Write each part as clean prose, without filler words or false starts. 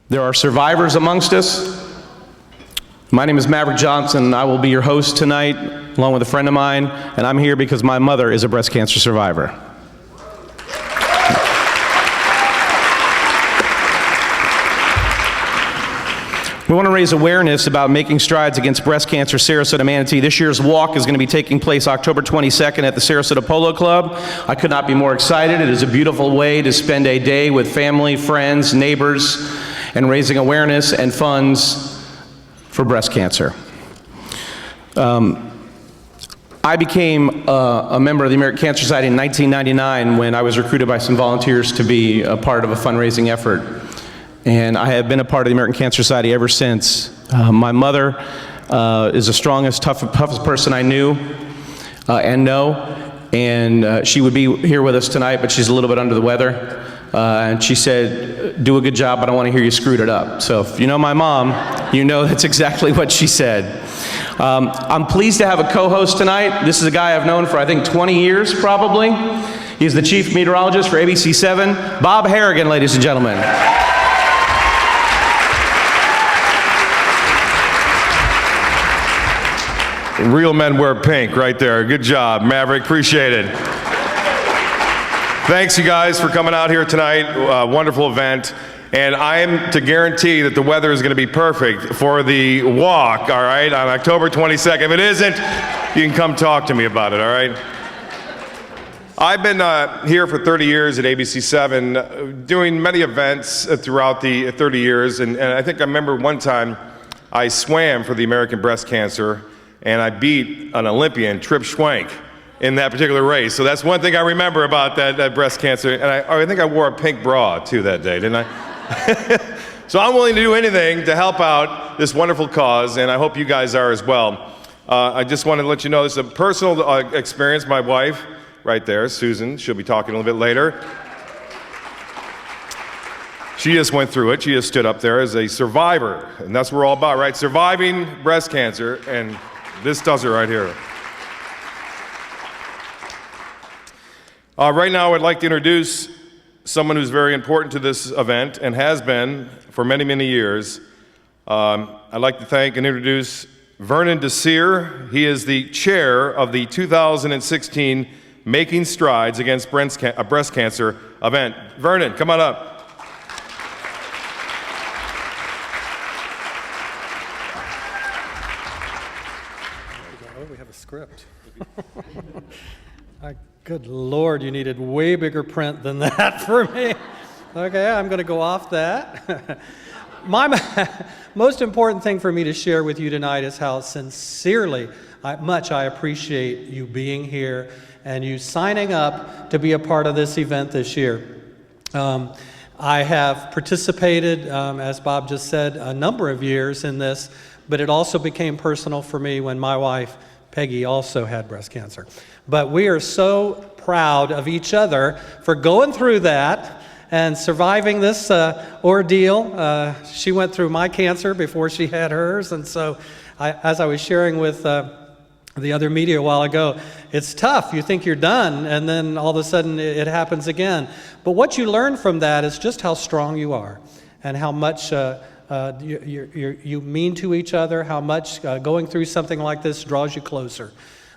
There are survivors amongst us. My name is Maverick Johnson. I will be your host tonight, along with a friend of mine, and I'm here because my mother is a breast cancer survivor. We want to raise awareness about making strides against breast cancer, Sarasota Manatee. This year's walk is going to be taking place October 22nd at the Sarasota Polo Club. I could not be more excited. It is a beautiful way to spend a day with family, friends, neighbors, and raising awareness and funds for breast cancer. I became a member of the American Cancer Society in 1999 when I was recruited by some volunteers to be a part of a fundraising effort. And I have been a part of the American Cancer Society ever since. My mother is the strongest, toughest person I knew and know. And she would be here with us tonight, but she's a little bit under the weather. And she said, do a good job, but I don't want to hear you screwed it up. So if you know my mom, you know that's exactly what she said. I'm pleased to have a co-host tonight. This is a guy I've known for, I think, 20 years, probably. He's the chief meteorologist for ABC 7, Bob Harrigan, ladies and gentlemen. Real men wear pink right there. Good job, Maverick. Appreciate it. Thanks, you guys, for coming out here tonight. Wonderful event. And I am to guarantee that the weather is going to be perfect for the walk, all right, on October 22nd. If it isn't, you can come talk to me about it, all right? I've been here for 30 years at ABC 7, doing many events throughout the 30 years. And I think I remember one time I swam for the American Breast Cancer, and I beat an Olympian, Trip Schwank, in that particular race. So that's one thing I remember about that breast cancer. And I think I wore a pink bra, too, that day, didn't I? So I'm willing to do anything to help out this wonderful cause, and I hope you guys are as well. I just want to let you know this is a personal experience. My wife, right there, Susan, she'll be talking a little bit later. She just went through it. She just stood up there as a survivor, and that's what we're all about, right? Surviving breast cancer, and this does it right here. Right now, I'd like to introduce someone who's very important to this event and has been for many, many years. I'd like to thank and introduce Vernon Desir. He is the chair of the 2016 Making Strides Against Breast Cancer event. Vernon, come on up. We have a script. Good Lord, you needed way bigger print than that for me. Okay, I'm going to go off that. My most important thing for me to share with you tonight is how sincerely much I appreciate you being here and you signing up to be a part of this event this year. I have participated, as Bob just said, a number of years in this, but it also became personal for me when my wife, Peggy, also had breast cancer. But we are so proud of each other for going through that and surviving this ordeal. She went through my cancer before she had hers, and so as I was sharing with the other media a while ago, it's tough. You think you're done, and then all of a sudden it happens again. But what you learn from that is just how strong you are and how much you mean to each other, how much going through something like this draws you closer.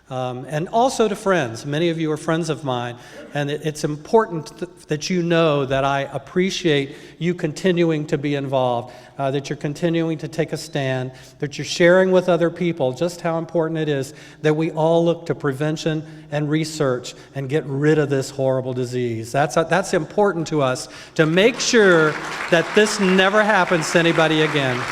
And also to friends. Many of you are friends of mine, and it's important that you know that I appreciate you continuing to be involved, that you're continuing to take a stand, that you're sharing with other people just how important it is that we all look to prevention and research and get rid of this horrible disease. That's important to us, to make sure that this never happens to anybody again.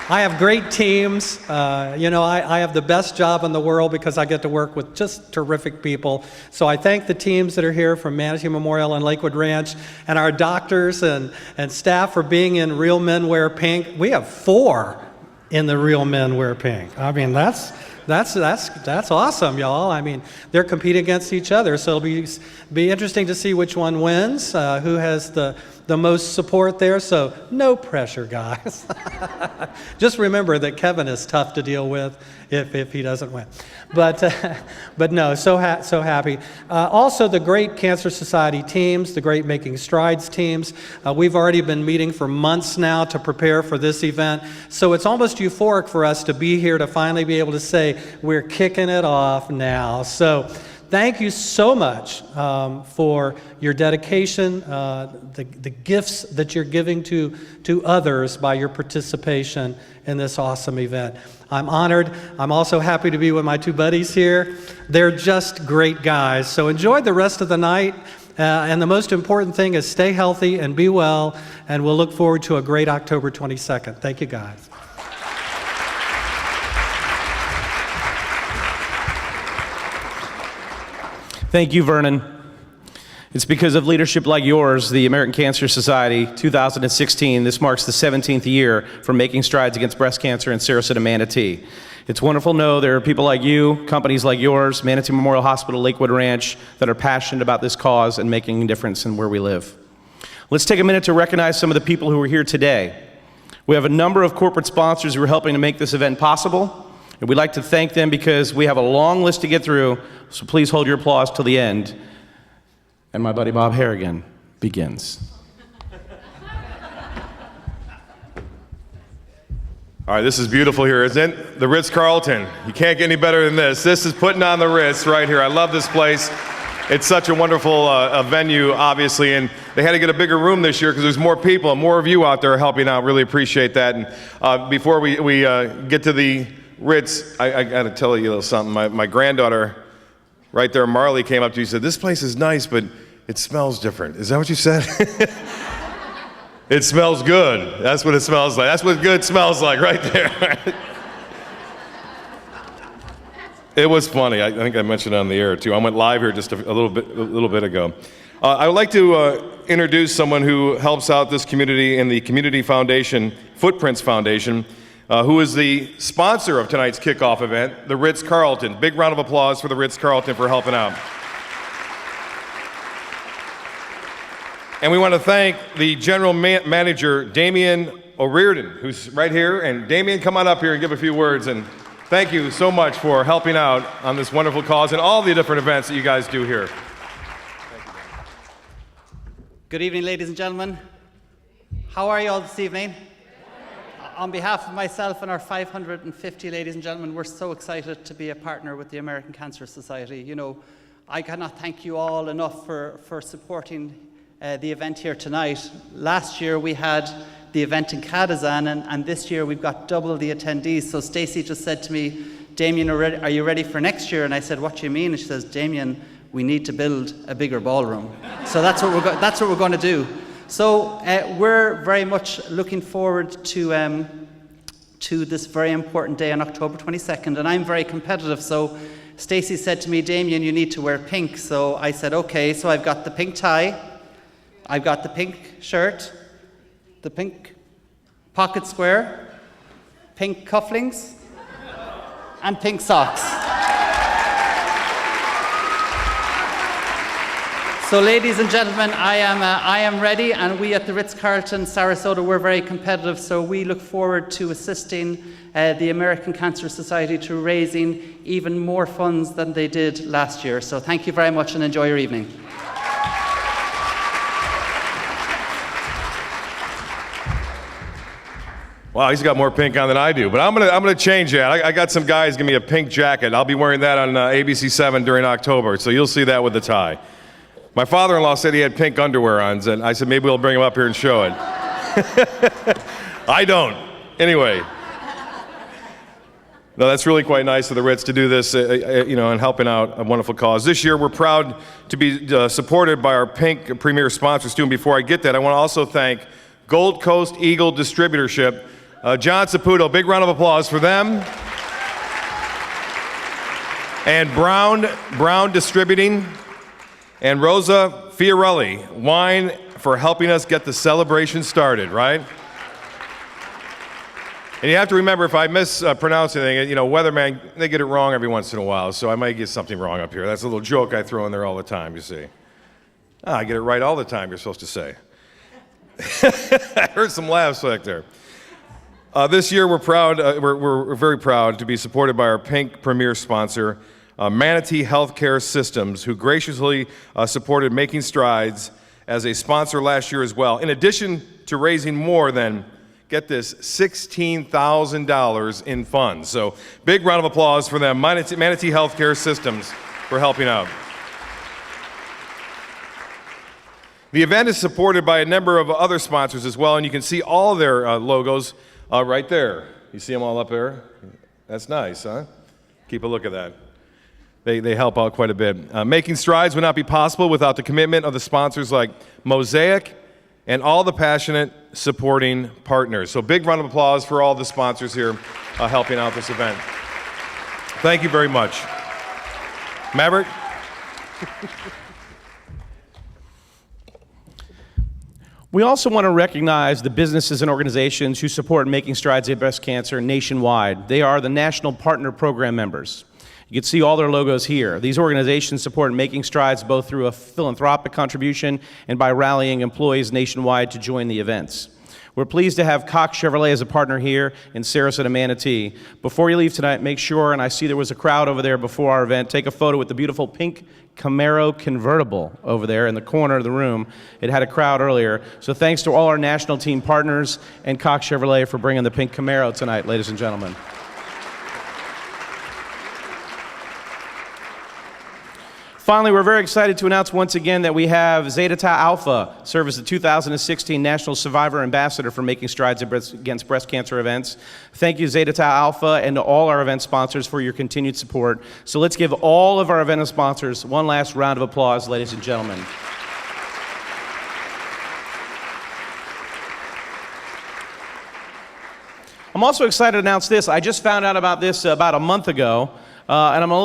I have great teams. I have the best job in the world because I get to work with just terrific people. So I thank the teams that are here from Manatee Memorial and Lakewood Ranch, and our doctors and staff for being in Real Men Wear Pink. We have 4 in the Real Men Wear Pink. I mean, that's awesome, y'all. I mean, they're competing against each other, so it'll be interesting to see which one wins, who has the most support there. So no pressure, guys. Just remember that Kevin is tough to deal with if he doesn't win. But no, so happy. Also, the great Cancer Society teams, the great Making Strides teams. We've already been meeting for months now to prepare for this event. So it's almost euphoric for us to be here to finally be able to say we're kicking it off now. So thank you so much for your dedication, the gifts that you're giving to others by your participation in this awesome event. I'm honored. I'm also happy to be with my 2 buddies here. They're just great guys. So enjoy the rest of the night. And the most important thing is stay healthy and be well. And we'll look forward to a great October 22nd. Thank you, guys. Thank you, Vernon. It's because of leadership like yours, the American Cancer Society, 2016, this marks the 17th year for Making Strides Against Breast Cancer in Sarasota, Manatee. It's wonderful to know there are people like you, companies like yours, Manatee Memorial Hospital, Lakewood Ranch, that are passionate about this cause and making a difference in where we live. Let's take a minute to recognize some of the people who are here today. We have a number of corporate sponsors who are helping to make this event possible, and we'd like to thank them because we have a long list to get through, so please hold your applause till the end. And my buddy Bob Harrigan begins. All right, this is beautiful here, isn't it? The Ritz-Carlton. You can't get any better than this. This is putting on the Ritz right here. I love this place. It's such a wonderful venue, obviously, and they had to get a bigger room this year because there's more people and more of you out there helping out. Really appreciate that. And before we get to the Ritz, I got to tell you a little something. My granddaughter, right there, Marley, came up to you and said, "This place is nice, but it smells different." Is that what you said? It smells good. That's what it smells like. That's what good smells like right there. It was funny. I think I mentioned it on the air too. I went live here just a little bit ago. I would like to introduce someone who helps out this community in the Community Foundation, Footprints Foundation, who is the sponsor of tonight's kickoff event, the Ritz-Carlton. Big round of applause for the Ritz-Carlton for helping out. And we want to thank the general manager, Damian O'Riordan, who's right here. And Damian, come on up here and give a few words. And thank you so much for helping out on this wonderful cause and all the different events that you guys do here. Good evening, ladies and gentlemen. How are you all this evening? On behalf of myself and our 550 ladies and gentlemen, we're so excited to be a partner with the American Cancer Society. You know, I cannot thank you all enough for supporting the event here tonight. Last year we had the event in Kadazan, and this year we've got double the attendees. So Stacey just said to me, "Damien, are you ready for next year?" And I said, "What do you mean?" And she says, "Damien, we need to build a bigger ballroom." So that's what we're going to do. So we're very much looking forward to this very important day on October 22nd, and I'm very competitive. So Stacey said to me, "Damien, you need to wear pink." So I said, "Okay." So I've got the pink tie, I've got the pink shirt, the pink pocket square, pink cufflinks, and pink socks. So, ladies and gentlemen, I am ready, and we at the Ritz-Carlton Sarasota, we're very competitive, so we look forward to assisting the American Cancer Society to raising even more funds than they did last year. So thank you very much and enjoy your evening. Wow, he's got more pink on than I do, but I'm gonna change that. I got some guys give me a pink jacket. I'll be wearing that on ABC 7 during October, so you'll see that with the tie. My father-in-law said he had pink underwear on, and I said maybe we'll bring him up here and show it. I don't. Anyway. No, that's really quite nice of the Ritz to do this, and helping out a wonderful cause. This year, we're proud to be supported by our pink premier sponsors too. And before I get that, I want to also thank Gold Coast Eagle Distributorship, John Saputo. Big round of applause for them. And Brown Distributing, and Rosa Fiorelli Wine for helping us get the celebration started, right? And you have to remember, if I mispronounce anything, weatherman, they get it wrong every once in a while, so I might get something wrong up here. That's a little joke I throw in there all the time, you see. I get it right all the time, you're supposed to say. I heard some laughs back there. This year, we're very proud to be supported by our pink premier sponsor, Manatee Healthcare Systems, who graciously supported Making Strides as a sponsor last year as well, in addition to raising more than, get this, $16,000 in funds. So big round of applause for them, Manatee Healthcare Systems, for helping out. The event is supported by a number of other sponsors as well, and you can see all their logos right there. You see them all up there? That's nice, huh? Keep a look at that. They help out quite a bit. Making Strides would not be possible without the commitment of the sponsors like Mosaic and all the passionate supporting partners. So big round of applause for all the sponsors here helping out this event. Thank you very much. Maverick? We also want to recognize the businesses and organizations who support Making Strides Against Breast Cancer nationwide. They are the National Partner Program members. You can see all their logos here. These organizations support Making Strides both through a philanthropic contribution and by rallying employees nationwide to join the events. We're pleased to have Cox Chevrolet as a partner here in Sarasota, Manatee. Before you leave tonight, make sure, and I see there was a crowd over there before our event, take a photo with the beautiful pink Camaro convertible over there in the corner of the room. It had a crowd earlier. So thanks to all our national team partners and Cox Chevrolet for bringing the pink Camaro tonight, ladies and gentlemen. Finally, we're very excited to announce once again that we have Zeta Tau Alpha serve as the 2016 National Survivor Ambassador for Making Strides Against Breast Cancer events. Thank you, Zeta Tau Alpha, and to all our event sponsors for your continued support. So let's give all of our event sponsors one last round of applause, ladies and gentlemen. I'm also excited to announce this. I just found out about this about a month ago, and I'm a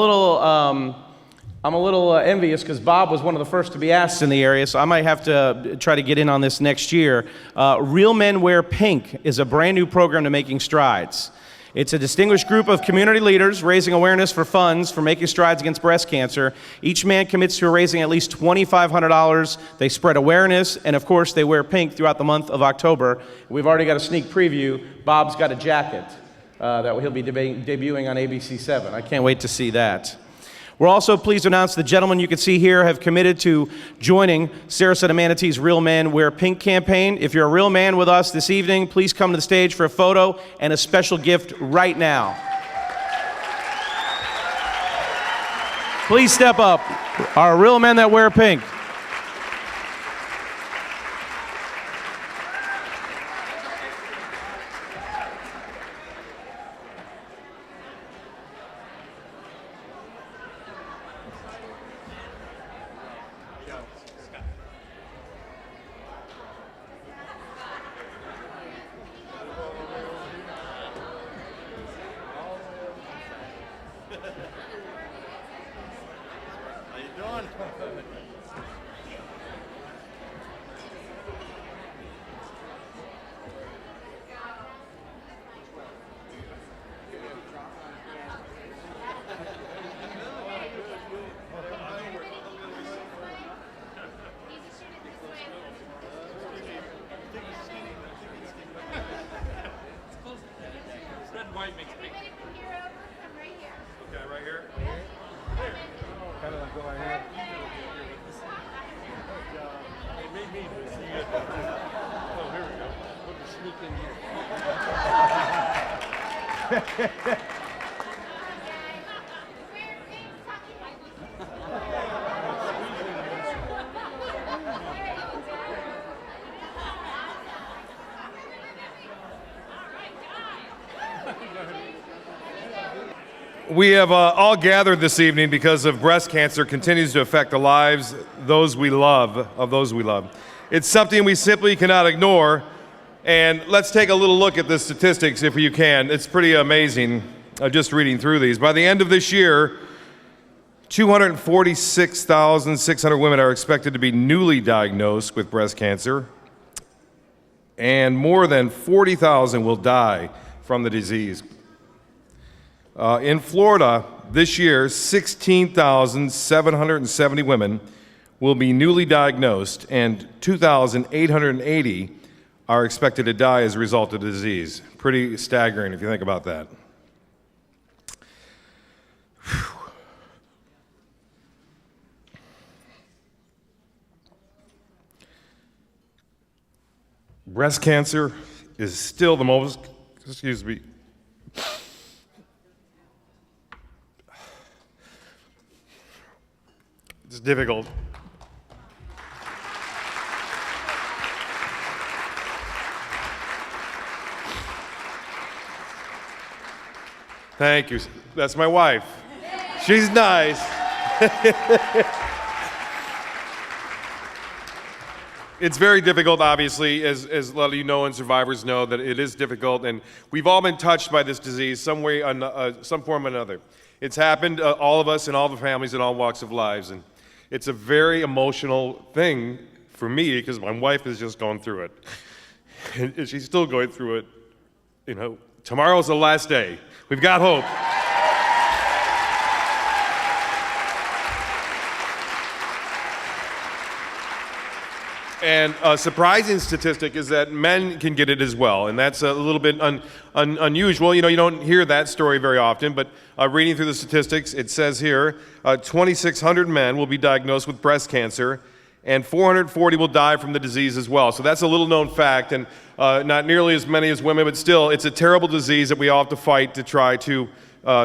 little envious because Bob was one of the first to be asked in the area, so I might have to try to get in on this next year. Real Men Wear Pink is a brand new program to Making Strides. It's a distinguished group of community leaders raising awareness for funds for Making Strides Against Breast Cancer. Each man commits to raising at least $2,500. They spread awareness, and of course, they wear pink throughout the month of October. We've already got a sneak preview. Bob's got a jacket that he'll be debuting on ABC 7. I can't wait to see that. We're also pleased to announce the gentlemen you can see here have committed to joining Sarasota Manatee's Real Men Wear Pink campaign. If you're a real man with us this evening, please come to the stage for a photo and a special gift right now. Please step up. Our real men that wear pink. Okay, right here. Kind of like go right here. It made me see it. Oh, here we go. Let me sneak in here. We have all gathered this evening because of breast cancer continues to affect the lives of those we love. It's something we simply cannot ignore. And let's take a little look at the statistics if you can. It's pretty amazing just reading through these. By the end of this year, 246,600 women are expected to be newly diagnosed with breast cancer, and more than 40,000 will die from the disease. In Florida, this year, 16,770 women will be newly diagnosed, and 2,880 are expected to die as a result of the disease. Pretty staggering if you think about that. Whew. Breast cancer is still the most, it's difficult. Thank you. That's my wife. She's nice. It's very difficult, obviously, as a lot of you know and survivors know, that it is difficult, and we've all been touched by this disease some way, some form or another. It's happened, all of us, in all the families, in all walks of lives, and it's a very emotional thing for me because my wife has just gone through it, and she's still going through it. You know, tomorrow's the last day. We've got hope. And a surprising statistic is that men can get it as well, and that's a little bit unusual. You know, you don't hear that story very often, but reading through the statistics, it says here 2,600 men will be diagnosed with breast cancer, and 440 will die from the disease as well. So that's a little known fact, and not nearly as many as women, but still, it's a terrible disease that we all have to fight to try to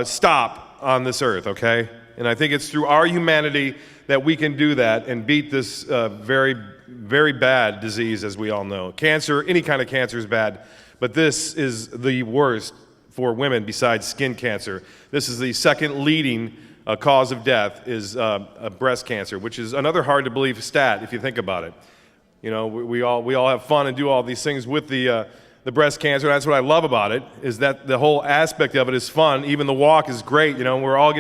stop on this earth, okay? And I think it's through our humanity that we can do that and beat this very, very bad disease, as we all know. Cancer, any kind of cancer is bad, but this is the worst for women besides skin cancer. This is the second leading cause of death is breast cancer, which is another hard to believe stat if you think about it. You know, we all have fun and do all these things with the breast cancer. That's what I love about it, is that the whole aspect of it is fun. Even the walk is great. You know, we're all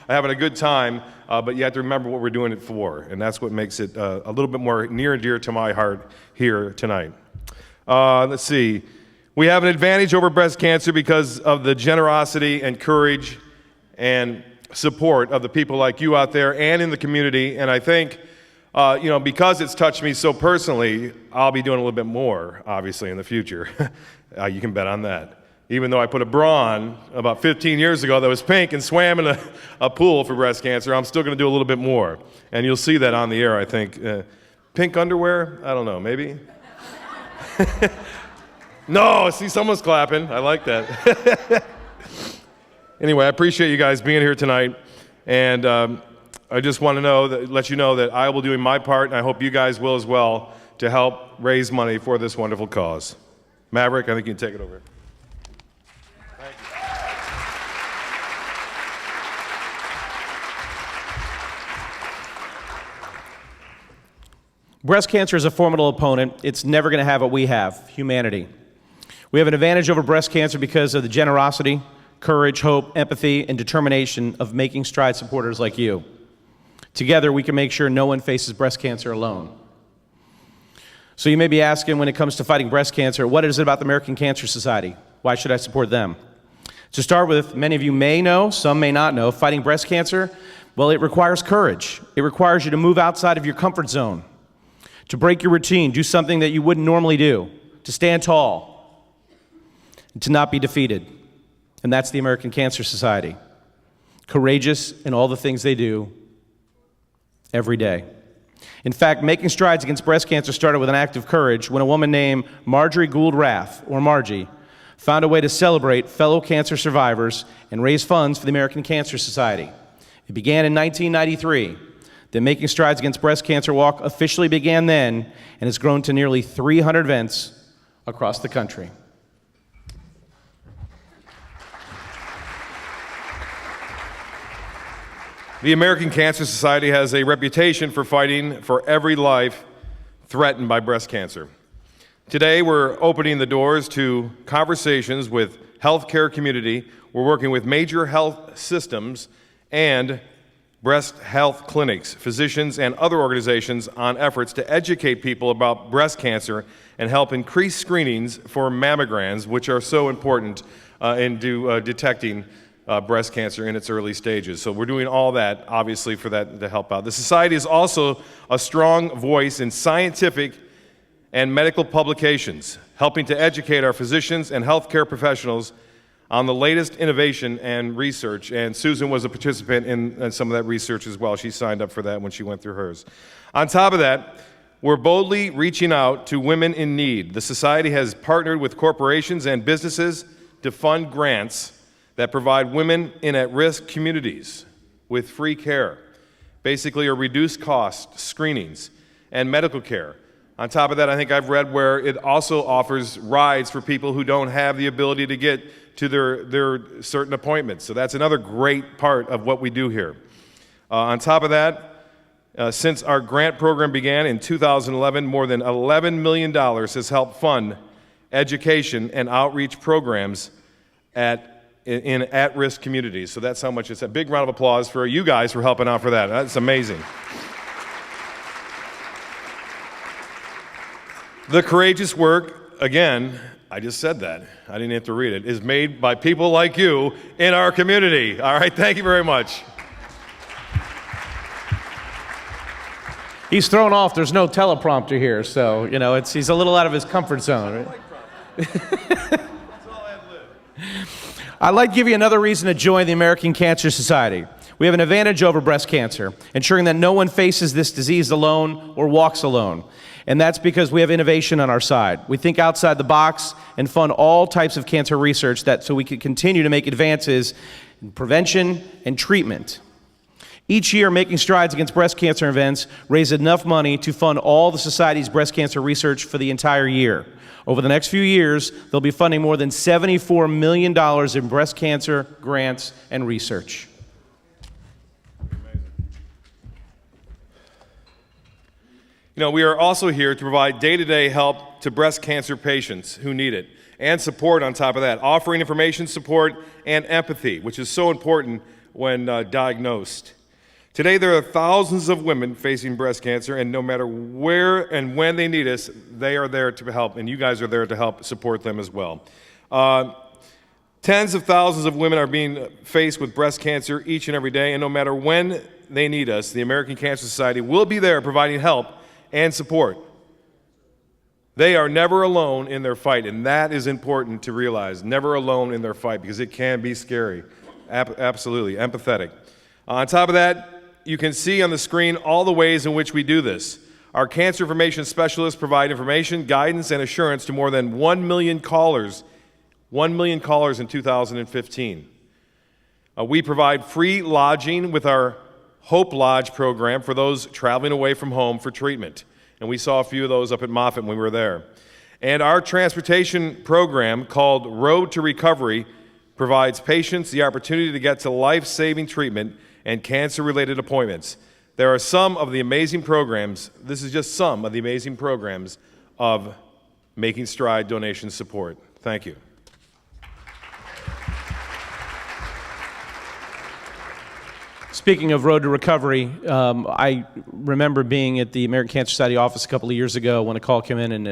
having a good time, but you have to remember what we're doing it for, and that's what makes it a little bit more near and dear to my heart here tonight. Let's see. We have an advantage over breast cancer because of the generosity and courage and support of the people like you out there and in the community, and I think you know, because it's touched me so personally, I'll be doing a little bit more, obviously, in the future. You can bet on that. Even though I put a bra on about 15 years ago that was pink and swam in a pool for breast cancer, I'm still going to do a little bit more. And you'll see that on the air, I think. Pink underwear? I don't know, maybe? No, see, someone's clapping. I like that. Anyway, I appreciate you guys being here tonight. And I just want to let you know that I will be doing my part, and I hope you guys will as well, to help raise money for this wonderful cause. Maverick, I think you can take it over. Thank you. Breast cancer is a formidable opponent. It's never going to have what we have, humanity. We have an advantage over breast cancer because of the generosity, courage, hope, empathy, and determination of Making Strides supporters like you. Together, we can make sure no one faces breast cancer alone. So you may be asking, when it comes to fighting breast cancer, what is it about the American Cancer Society? Why should I support them? To start with, many of you may know, some may not know, fighting breast cancer, well, it requires courage. It requires you to move outside of your comfort zone, to break your routine, do something that you wouldn't normally do, to stand tall, and to not be defeated. and that's the American Cancer Society. Courageous in all the things they do every day. In fact, making strides against breast cancer started with an act of courage when a woman named Marjorie Gould Rath, or Margie, found a way to celebrate fellow cancer survivors and raise funds for the American Cancer Society. It began in 1993. The Making Strides Against Breast Cancer Walk officially began then and has grown to nearly 300 events across the country. The American Cancer Society has a reputation for fighting for every life threatened by breast cancer. Today, we're opening the doors to conversations with healthcare community. We're working with major health systems and breast health clinics, physicians, and other organizations on efforts to educate people about breast cancer and help increase screenings for mammograms, which are so important in detecting breast cancer in its early stages. So we're doing all that, obviously, for that to help out. The Society is also a strong voice in scientific and medical publications, helping to educate our physicians and healthcare professionals on the latest innovation and research. And Susan was a participant in some of that research as well. She signed up for that when she went through hers. On top of that, we're boldly reaching out to women in need. The Society has partnered with corporations and businesses to fund grants that provide women in at-risk communities with free care, basically a reduced cost screenings and medical care. On top of that, I think I've read where it also offers rides for people who don't have the ability to get to their certain appointments. So that's another great part of what we do here. On top of that, since our grant program began in 2011, more than $11 million has helped fund education and outreach programs in at-risk communities. So that's how much it's a big round of applause for you guys for helping out for that. That's amazing. The courageous work, again, I just said that. I didn't have to read it, is made by people like you in our community. All right, thank you very much. He's thrown off. There's no teleprompter here, so, you know, he's a little out of his comfort zone. Right? I'd like to give you another reason to join the American Cancer Society. We have an advantage over breast cancer, ensuring that no one faces this disease alone or walks alone. And that's because we have innovation on our side. We think outside the box and fund all types of cancer research so we can continue to make advances in prevention and treatment. Each year, Making Strides Against Breast Cancer events raise enough money to fund all the Society's breast cancer research for the entire year. Over the next few years, they'll be funding more than $74 million in breast cancer grants and research. You know, we are also here to provide day-to-day help to breast cancer patients who need it, and support on top of that, offering information, support, and empathy, which is so important when diagnosed. Today, there are thousands of women facing breast cancer, and no matter where and when they need us, they are there to help, and you guys are there to help support them as well. Tens of thousands of women are being faced with breast cancer each and every day, and no matter when they need us, the American Cancer Society will be there providing help and support. They are never alone in their fight, and that is important to realize. Never alone in their fight, because it can be scary. Absolutely, empathetic. On top of that, you can see on the screen all the ways in which we do this. Our cancer information specialists provide information, guidance, and assurance to more than 1 million callers. 1 million callers in 2015. We provide free lodging with our Hope Lodge program for those traveling away from home for treatment. And we saw a few of those up at Moffitt when we were there. And our transportation program called Road to Recovery provides patients the opportunity to get to life-saving treatment and cancer-related appointments. There are some of the amazing programs, this is just some of the amazing programs of Making Stride donation support. Thank you. Speaking of Road to Recovery, I remember being at the American Cancer Society office a couple of years ago when a call came in and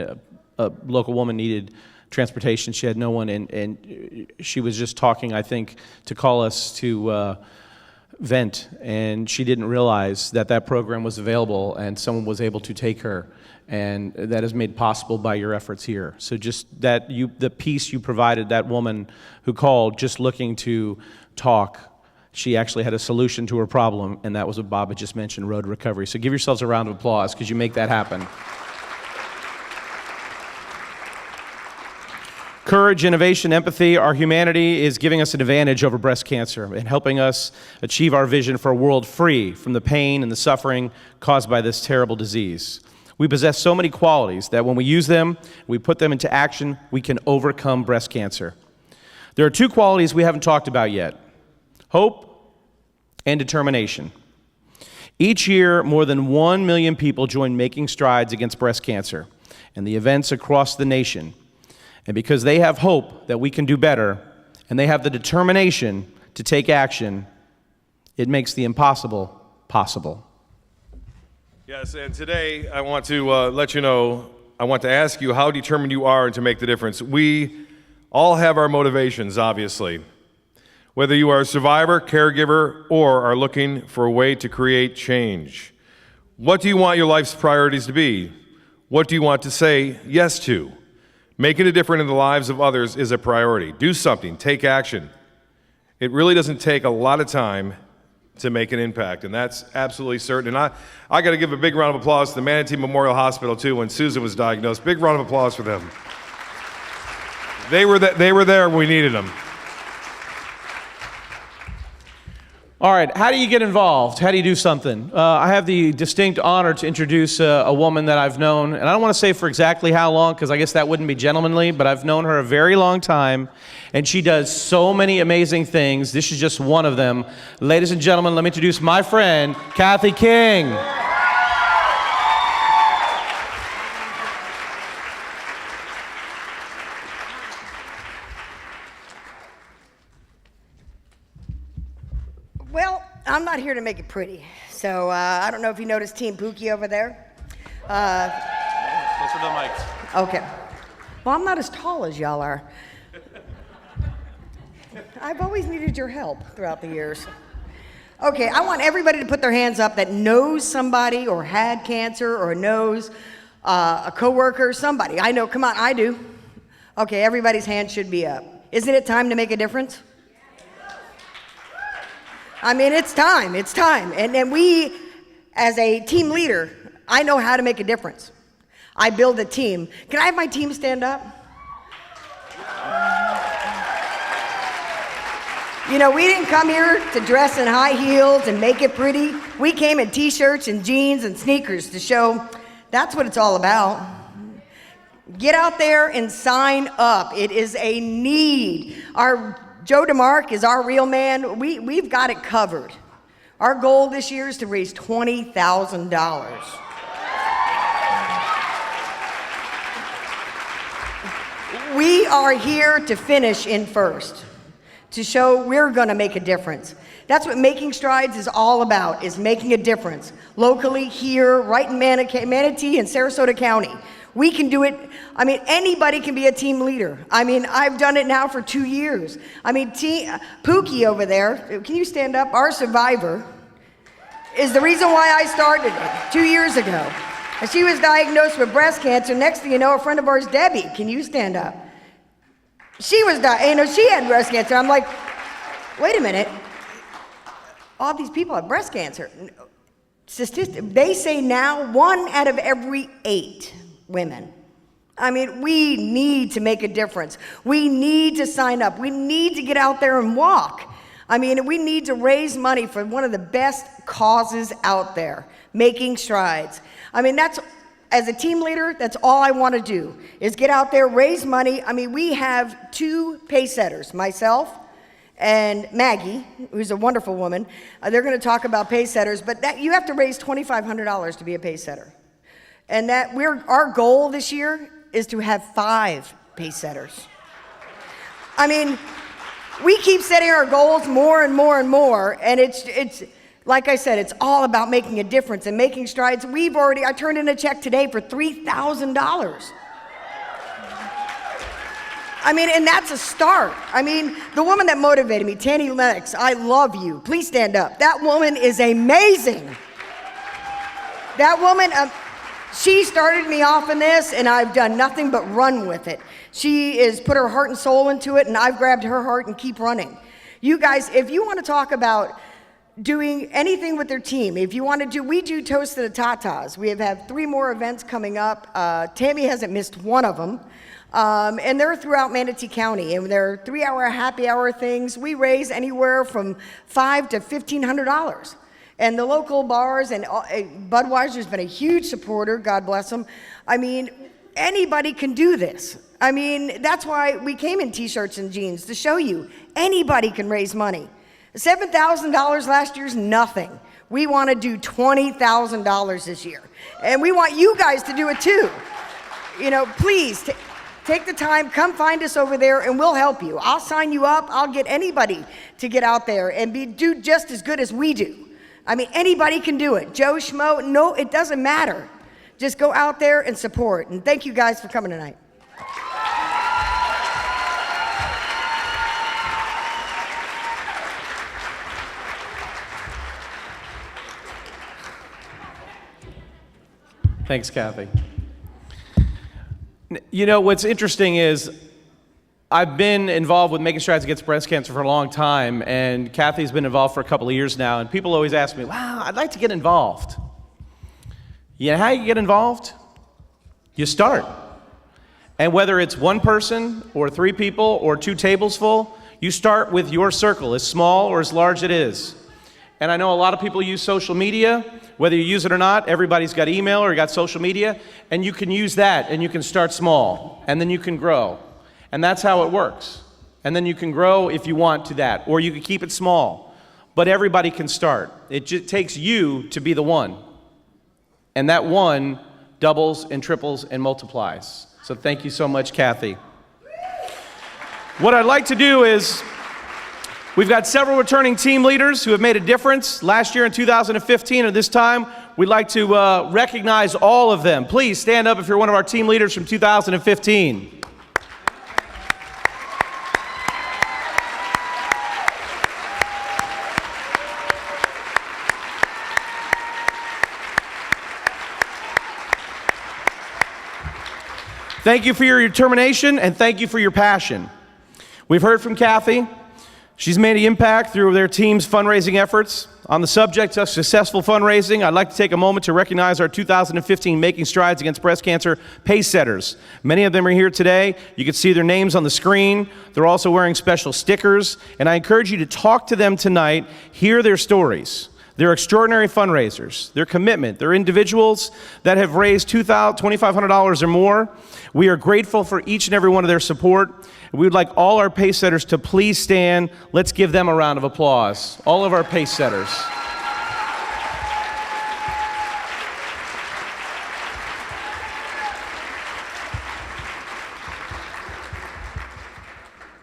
a local woman needed transportation. She had no one, and she was just talking, I think, to call us to vent, and she didn't realize that that program was available and someone was able to take her, and that is made possible by your efforts here. So just that the piece you provided that woman who called just looking to talk, she actually had a solution to her problem, and that was what Bob had just mentioned, road recovery. So give yourselves a round of applause because you make that happen. Courage, innovation, empathy, our humanity is giving us an advantage over breast cancer and helping us achieve our vision for a world free from the pain and the suffering caused by this terrible disease. We possess so many qualities that when we use them, we put them into action, we can overcome breast cancer. There are two qualities we haven't talked about yet: hope and determination. Each year, more than 1 million people join Making Strides Against Breast Cancer and the events across the nation. And because they have hope that we can do better, and they have the determination to take action, it makes the impossible possible. Yes, and today I want to let you know, I want to ask you how determined you are to make the difference. We all have our motivations, obviously. Whether you are a survivor, caregiver, or are looking for a way to create change. What do you want your life's priorities to be? What do you want to say yes to? Making a difference in the lives of others is a priority. Do something, take action. It really doesn't take a lot of time to make an impact, and that's absolutely certain. And I got to give a big round of applause to the Manatee Memorial Hospital, too, when Susan was diagnosed. Big round of applause for them. They were there when we needed them. All right, how do you get involved? How do you do something? I have the distinct honor to introduce a woman that I've known, and I don't want to say for exactly how long, because I guess that wouldn't be gentlemanly, but I've known her a very long time, and she does so many amazing things. This is just one of them. Ladies and gentlemen, let me introduce my friend, Kathy King. Well, I'm not here to make it pretty, so I don't know if you noticed Team Pookie over there. Closer to the mics. Okay. Well, I'm not as tall as y'all are. I've always needed your help throughout the years. Okay, I want everybody to put their hands up that knows somebody or had cancer or knows a coworker, somebody. I know, come on, I do. Okay, everybody's hand should be up. Isn't it time to make a difference? I mean, it's time. And we, as a team leader, I know how to make a difference. I build a team. Can I have my team stand up? You know, we didn't come here to dress in high heels and make it pretty. We came in t-shirts and jeans and sneakers to show that's what it's all about. Get out there and sign up. It is a need. Our Joe DeMarc is our real man. We've got it covered. Our goal this year is to raise $20,000. We are here to finish in first, to show we're going to make a difference. That's what Making Strides is all about, is making a difference. Locally, here, right in Manatee and Sarasota County. We can do it. I mean, anybody can be a team leader. I mean, I've done it now for 2 years. I mean, Pookie over there, can you stand up? Our survivor is the reason why I started it 2 years ago. And she was diagnosed with breast cancer. Next thing you know, a friend of ours, Debbie, can you stand up? She was she had breast cancer. I'm like, wait a minute. All these people have breast cancer. They say now 1 out of every 8 women. I mean, we need to make a difference. We need to sign up. We need to get out there and walk. I mean, we need to raise money for one of the best causes out there, Making Strides. I mean, as a team leader, that's all I want to do, is get out there, raise money. I mean, we have 2 pace setters, myself and Maggie, who's a wonderful woman. They're going to talk about pace setters, but you have to raise $2,500 to be a pace setter. And our goal this year is to have 5 pace setters. I mean, we keep setting our goals more and more and more, and it's like I said, it's all about making a difference and Making Strides. I turned in a check today for $3,000. I mean, and that's a start. I mean, the woman that motivated me, Tanny Lennox, I love you. Please stand up. That woman is amazing. That woman, she started me off in this, and I've done nothing but run with it. She has put her heart and soul into it, and I've grabbed her heart and keep running. You guys, if you want to talk about doing anything with their team, if you want to do, we do Toast to the Tatas. We have 3 more events coming up. Tammy hasn't missed one of them. And they're throughout Manatee County, and they're 3-hour happy hour things. We raise anywhere from $500 to $1,500. And the local bars, and Budweiser's been a huge supporter, God bless them. I mean, anybody can do this. I mean, that's why we came in t-shirts and jeans, to show you anybody can raise money. $7,000 last year's nothing. We want to do $20,000 this year. And we want you guys to do it too. You know, please take the time, come find us over there, and we'll help you. I'll sign you up. I'll get anybody to get out there and do just as good as we do. I mean, anybody can do it. Joe Schmo, no, it doesn't matter. Just go out there and support. And thank you guys for coming tonight. Thanks, Kathy. You know, what's interesting is I've been involved with Making Strides Against Breast Cancer for a long time, and Kathy's been involved for a couple of years now, and people always ask me, wow, I'd like to get involved. You know how you get involved? You start. And whether it's one person or 3 people or 2 tables full, you start with your circle, as small or as large it is. And I know a lot of people use social media. Whether you use it or not, everybody's got email or got social media, and you can use that, and you can start small, and then you can grow. And that's how it works. And then you can grow if you want to that, or you can keep it small. But everybody can start. It just takes you to be the one. And that one doubles and triples and multiplies. So thank you so much, Kathy. What I'd like to do is, we've got several returning team leaders who have made a difference last year in 2015, and this time we'd like to recognize all of them. Please stand up if you're one of our team leaders from 2015. Thank you for your determination, and thank you for your passion. We've heard from Kathy. She's made an impact through their team's fundraising efforts. On the subject of successful fundraising, I'd like to take a moment to recognize our 2015 Making Strides Against Breast Cancer pace setters. Many of them are here today. You can see their names on the screen. They're also wearing special stickers, and I encourage you to talk to them tonight, hear their stories. They're extraordinary fundraisers. Their commitment. They're individuals that have raised $2,500 or more. We are grateful for each and every one of their support. We would like all our pace setters to please stand. Let's give them a round of applause. All of our pace setters.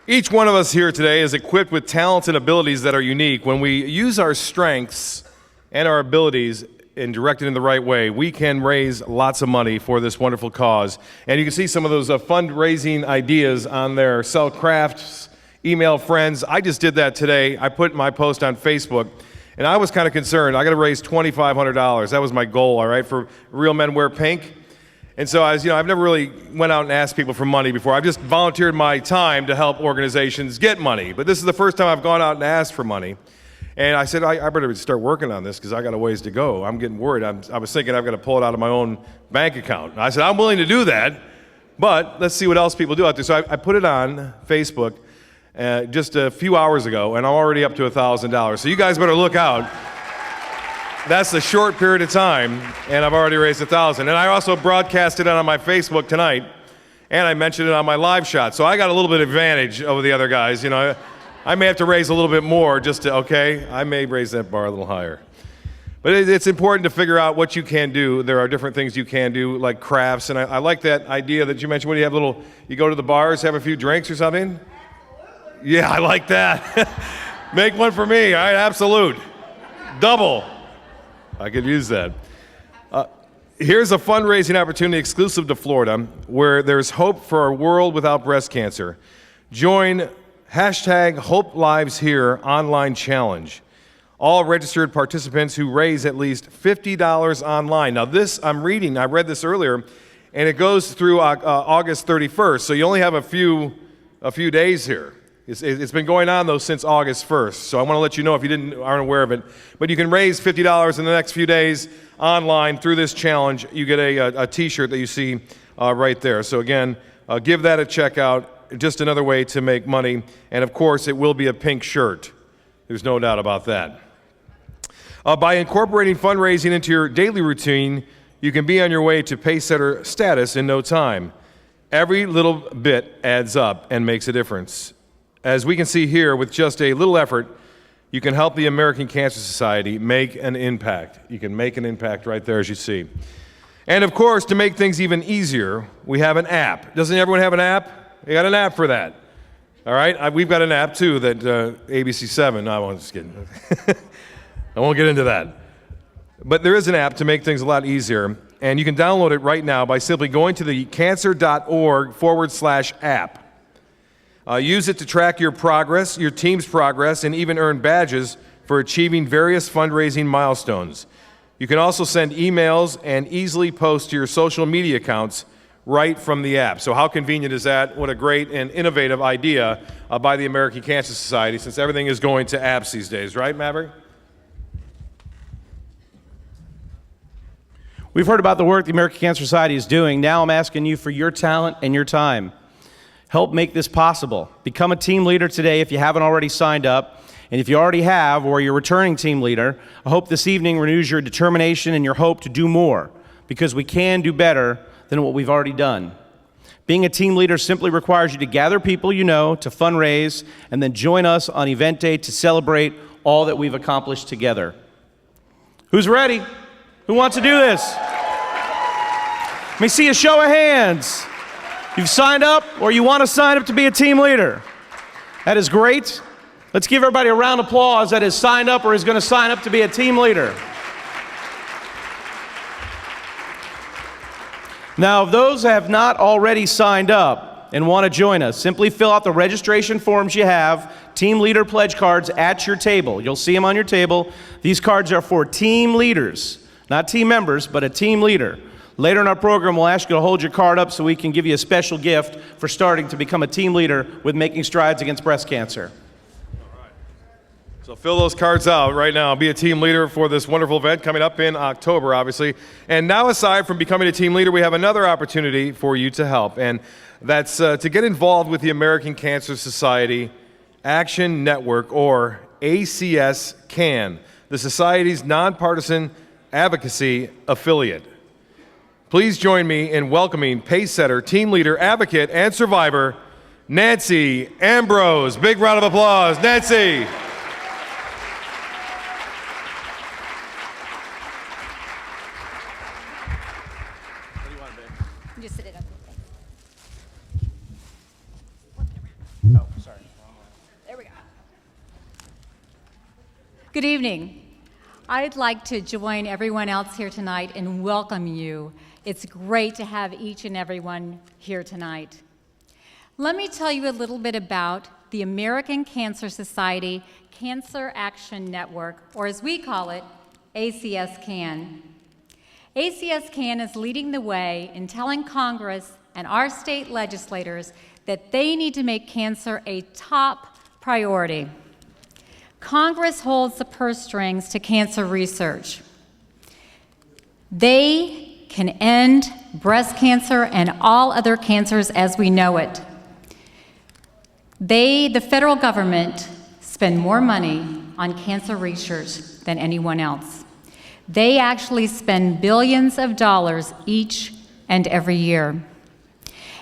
Each one of us here today is equipped with talents and abilities that are unique. When we use our strengths and our abilities and direct it in the right way, we can raise lots of money for this wonderful cause. And you can see some of those fundraising ideas on there. Sell crafts, email friends. I just did that today. I put my post on Facebook, and I was kind of concerned. I got to raise $2,500. That was my goal, all right, for Real Men Wear Pink. And so I've never really went out and asked people for money before. I've just volunteered my time to help organizations get money. But this is the first time I've gone out and asked for money. And I said, I better start working on this because I got a ways to go. I'm getting worried. I was thinking I've got to pull it out of my own bank account. And I said, I'm willing to do that, but let's see what else people do out there. So I put it on Facebook just a few hours ago, and I'm already up to $1,000. So you guys better look out. That's a short period of time, and I've already raised $1,000. And I also broadcasted it on my Facebook tonight, and I mentioned it on my live shot. So I got a little bit of advantage over the other guys. You know, I may have to raise a little bit more just to, okay, I may raise that bar a little higher. But it's important to figure out what you can do. There are different things you can do, like crafts, and I like that idea that you mentioned when you go to the bars, have a few drinks or something? Absolutely. Yeah, I like that. Make one for me, all right, absolute. Double. I could use that. Here's a fundraising opportunity exclusive to Florida where there's hope for a world without breast cancer. Join hashtag Hope Lives Here online challenge. All registered participants who raise at least $50 online. Now this, I read this earlier, and it goes through August 31st, so you only have a few days here. It's been going on, though, since August 1st, so I want to let you know if you aren't aware of it. But you can raise $50 in the next few days online through this challenge. You get a T-shirt that you see right there. So again, give that a check out. Just another way to make money. And of course, it will be a pink shirt. There's no doubt about that. By incorporating fundraising into your daily routine, you can be on your way to Pacesetter status in no time. Every little bit adds up and makes a difference. As we can see here, with just a little effort, you can help the American Cancer Society make an impact. You can make an impact right there, as you see. And of course, to make things even easier, we have an app. Doesn't everyone have an app? You got an app for that. All right? We've got an app, too, that ABC7. No, I'm just kidding. I won't get into that. But there is an app to make things a lot easier, and you can download it right now by simply going to the cancer.org/app. Use it to track your progress, your team's progress, and even earn badges for achieving various fundraising milestones. You can also send emails and easily post to your social media accounts right from the app. So how convenient is that? What a great and innovative idea by the American Cancer Society, since everything is going to apps these days, right, Maverick? We've heard about the work the American Cancer Society is doing. Now I'm asking you for your talent and your time. Help make this possible. Become a team leader today if you haven't already signed up. And if you already have, or you're a returning team leader, I hope this evening renews your determination and your hope to do more, because we can do better than what we've already done. Being a team leader simply requires you to gather people you know, to fundraise, and then join us on event day to celebrate all that we've accomplished together. Who's ready? Who wants to do this? Let me see a show of hands. You've signed up, or you want to sign up to be a team leader. That is great. Let's give everybody a round of applause that has signed up or is going to sign up to be a team leader. Now, if those have not already signed up and want to join us, simply fill out the registration forms you have, team leader pledge cards at your table. You'll see them on your table. These cards are for team leaders, not team members, but a team leader. Later in our program, we'll ask you to hold your card up so we can give you a special gift for starting to become a team leader with Making Strides Against Breast Cancer. All right. So fill those cards out right now. Be a team leader for this wonderful event coming up in October, obviously. And now, aside from becoming a team leader, we have another opportunity for you to help, and that's to get involved with the American Cancer Society Action Network, or ACS CAN, the Society's nonpartisan advocacy affiliate. Please join me in welcoming Pacesetter, team leader, advocate, and survivor, Nancy Ambrose. Big round of applause. Nancy. What do you want, babe? Just sit it up. Oh, sorry. There we go. Good evening. I'd like to join everyone else here tonight and welcome you. It's great to have each and every one here tonight. Let me tell you a little bit about the American Cancer Society Cancer Action Network, or as we call it, ACS CAN. ACS CAN is leading the way in telling Congress and our state legislators that they need to make cancer a top priority. Congress holds the purse strings to cancer research. They can end breast cancer and all other cancers as we know it. The federal government, spend more money on cancer research than anyone else. They actually spend billions of dollars each and every year.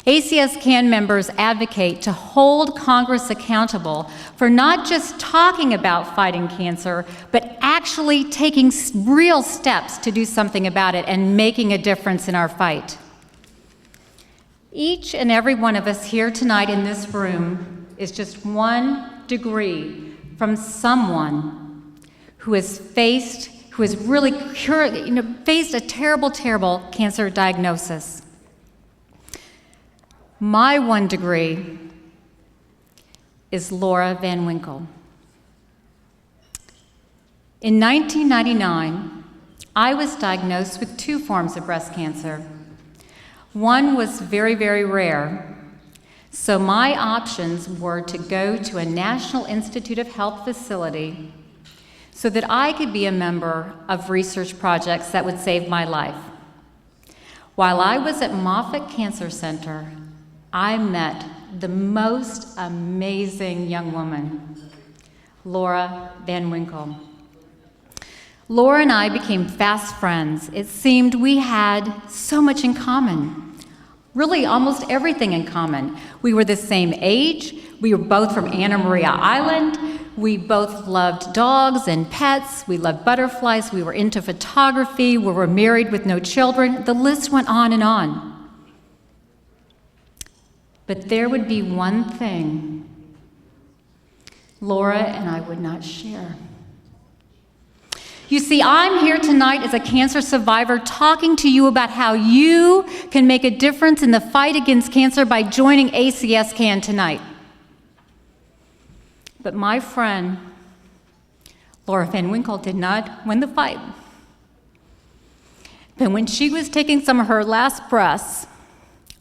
ACS CAN members advocate to hold Congress accountable for not just talking about fighting cancer, but actually taking real steps to do something about it and making a difference in our fight. Each and every one of us here tonight in this room is just one degree from someone who has faced who has really faced a terrible, terrible cancer diagnosis. My one degree is Laura Van Winkle. In 1999, I was diagnosed with 2 forms of breast cancer. One was very, very rare, so my options were to go to a National Institute of Health facility so that I could be a member of research projects that would save my life. While I was at Moffitt Cancer Center, I met the most amazing young woman, Laura Van Winkle. Laura and I became fast friends. It seemed we had so much in common, really almost everything in common. We were the same age. We were both from Anna Maria Island. We both loved dogs and pets. We loved butterflies. We were into photography. We were married with no children. The list went on and on. But there would be one thing Laura and I would not share. You see, I'm here tonight as a cancer survivor talking to you about how you can make a difference in the fight against cancer by joining ACS CAN tonight. But my friend, Laura Van Winkle, did not win the fight. But when she was taking some of her last breaths,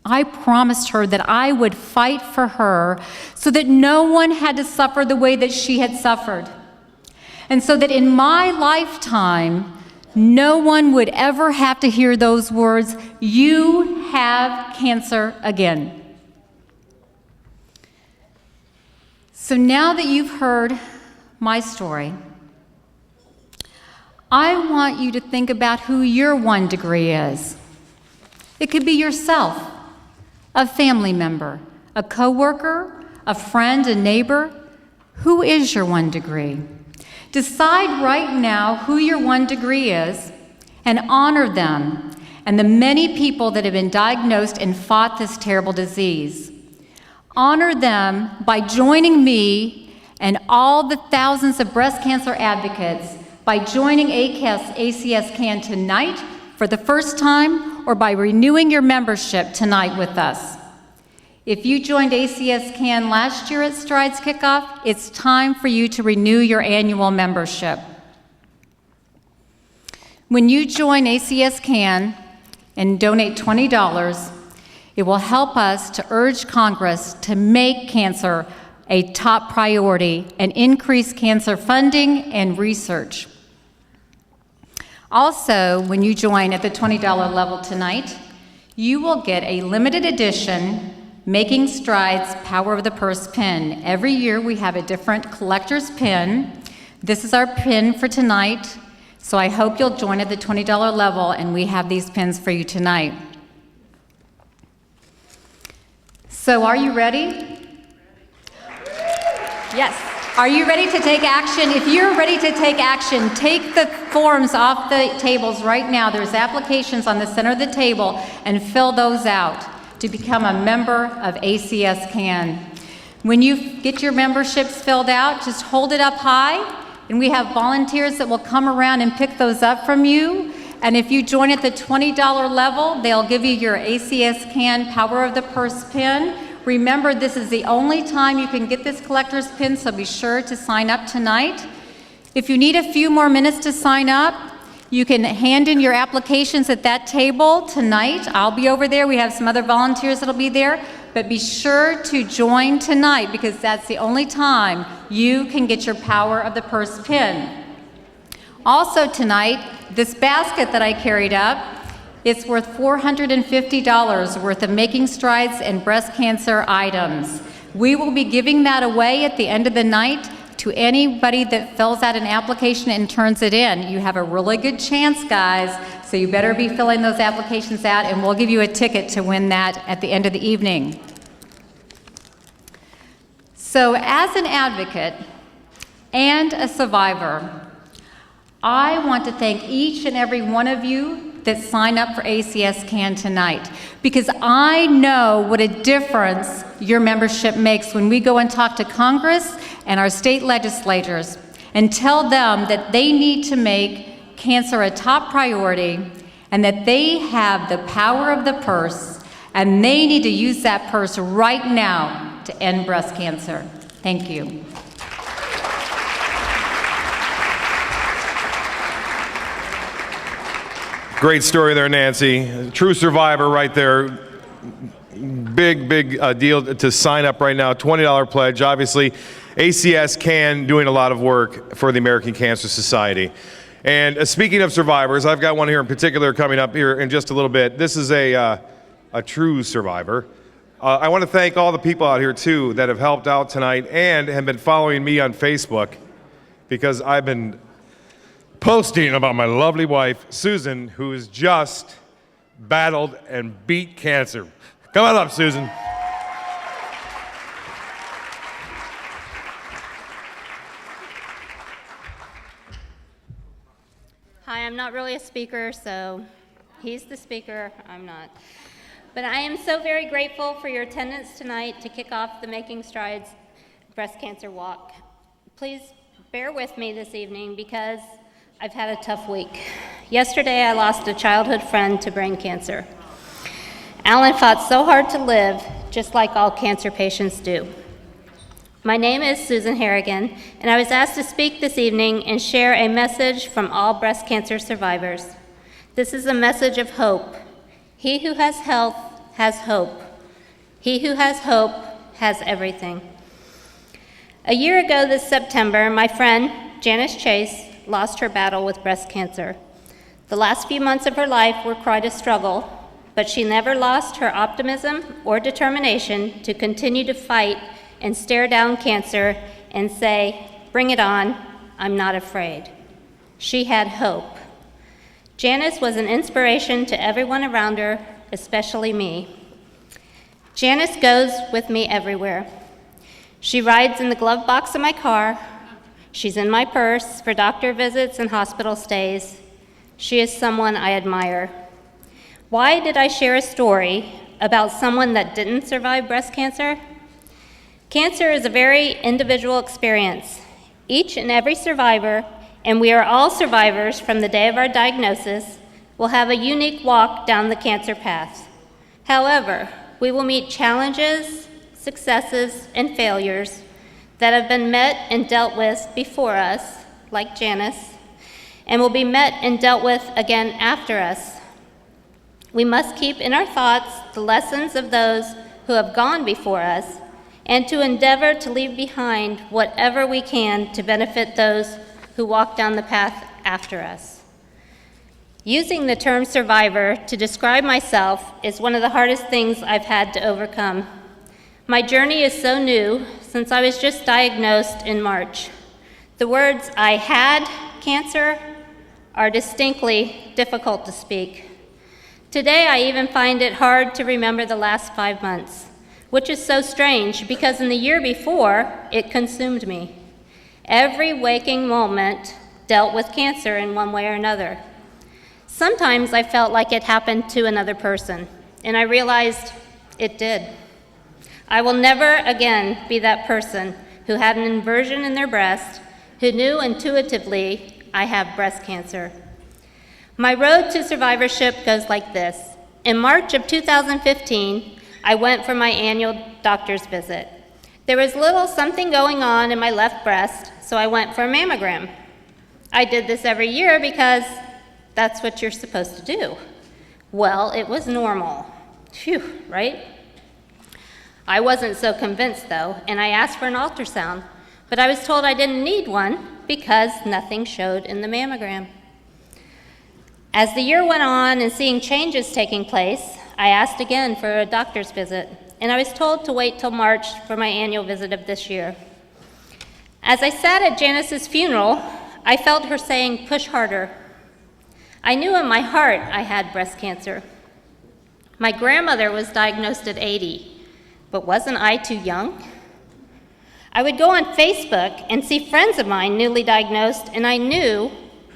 I promised her that I would fight for her so that no one had to suffer the way that she had suffered. And so that in my lifetime, no one would ever have to hear those words, "You have cancer again." So now that you've heard my story, I want you to think about who your one degree is. It could be yourself, a family member, a coworker, a friend, a neighbor. Who is your one degree? Decide right now who your one degree is and honor them and the many people that have been diagnosed and fought this terrible disease. Honor them by joining me and all the thousands of breast cancer advocates by joining ACS CAN tonight for the first time or by renewing your membership tonight with us. If you joined ACS CAN last year at Strides Kickoff, it's time for you to renew your annual membership. When you join ACS CAN and donate $20, it will help us to urge Congress to make cancer a top priority and increase cancer funding and research. Also, when you join at the $20 level tonight, you will get a limited edition Making Strides Power of the Purse pin. Every year we have a different collector's pin. This is our pin for tonight, so I hope you'll join at the $20 level and we have these pins for you tonight. So are you ready? Yes. Are you ready to take action? If you're ready to take action, take the forms off the tables right now. There's applications on the center of the table and fill those out to become a member of ACS CAN. When you get your memberships filled out, just hold it up high, and we have volunteers that will come around and pick those up from you. And if you join at the $20 level, they'll give you your ACS CAN Power of the Purse pin. Remember, this is the only time you can get this collector's pin, so be sure to sign up tonight. If you need a few more minutes to sign up, you can hand in your applications at that table tonight. I'll be over there. We have some other volunteers that'll be there. But be sure to join tonight because that's the only time you can get your Power of the Purse pin. Also tonight, this basket that I carried up, it's worth $450 worth of Making Strides and breast cancer items. We will be giving that away at the end of the night to anybody that fills out an application and turns it in. You have a really good chance, guys, so you better be filling those applications out, and we'll give you a ticket to win that at the end of the evening. So as an advocate and a survivor, I want to thank each and every one of you that sign up for ACS CAN tonight, because I know what a difference your membership makes when we go and talk to Congress and our state legislators and tell them that they need to make cancer a top priority, and that they have the power of the purse, and they need to use that purse right now to end breast cancer. Thank you. Great story there, Nancy. True survivor right there. Big deal to sign up right now. $20 pledge. Obviously, ACS CAN doing a lot of work for the American Cancer Society. And speaking of survivors, I've got one here in particular coming up here in just a little bit. This is a true survivor. I want to thank all the people out here, too, that have helped out tonight and have been following me on Facebook, because I've been posting about my lovely wife, Susan, who has just battled and beat cancer. Come on up, Susan. Hi, I'm not really a speaker, so he's the speaker, I'm not. But I am so very grateful for your attendance tonight to kick off the Making Strides Breast Cancer Walk. Please bear with me this evening because I've had a tough week. Yesterday, I lost a childhood friend to brain cancer. Alan fought so hard to live, just like all cancer patients do. My name is Susan Harrigan, and I was asked to speak this evening and share a message from all breast cancer survivors. This is a message of hope. He who has health has hope. He who has hope has everything. A year ago this September, my friend, Janice Chase, lost her battle with breast cancer. The last few months of her life were quite a struggle, but she never lost her optimism or determination to continue to fight and stare down cancer and say, "Bring it on, I'm not afraid." She had hope. Janice was an inspiration to everyone around her, especially me. Janice goes with me everywhere. She rides in the glove box of my car. She's in my purse for doctor visits and hospital stays. She is someone I admire. Why did I share a story about someone that didn't survive breast cancer? Cancer is a very individual experience. Each and every survivor, and we are all survivors from the day of our diagnosis, will have a unique walk down the cancer path. However, we will meet challenges, successes, and failures that have been met and dealt with before us, like Janice, and will be met and dealt with again after us. We must keep in our thoughts the lessons of those who have gone before us, and to endeavor to leave behind whatever we can to benefit those who walk down the path after us. Using the term survivor to describe myself is one of the hardest things I've had to overcome. My journey is so new since I was just diagnosed in March. The words "I had cancer" are distinctly difficult to speak. Today, I even find it hard to remember the last 5 months, which is so strange because in the year before, it consumed me. Every waking moment dealt with cancer in one way or another. Sometimes I felt like it happened to another person, and I realized it did. I will never again be that person who had an inversion in their breast, who knew intuitively I have breast cancer. My road to survivorship goes like this. In March of 2015, I went for my annual doctor's visit. There was little something going on in my left breast, so I went for a mammogram. I did this every year because that's what you're supposed to do. Well, it was normal. Phew, right? I wasn't so convinced, though, and I asked for an ultrasound, but I was told I didn't need one because nothing showed in the mammogram. As the year went on and seeing changes taking place, I asked again for a doctor's visit, and I was told to wait till March for my annual visit of this year. As I sat at Janice's funeral, I felt her saying, "Push harder." I knew in my heart I had breast cancer. My grandmother was diagnosed at 80, but wasn't I too young? I would go on Facebook and see friends of mine newly diagnosed, and I knew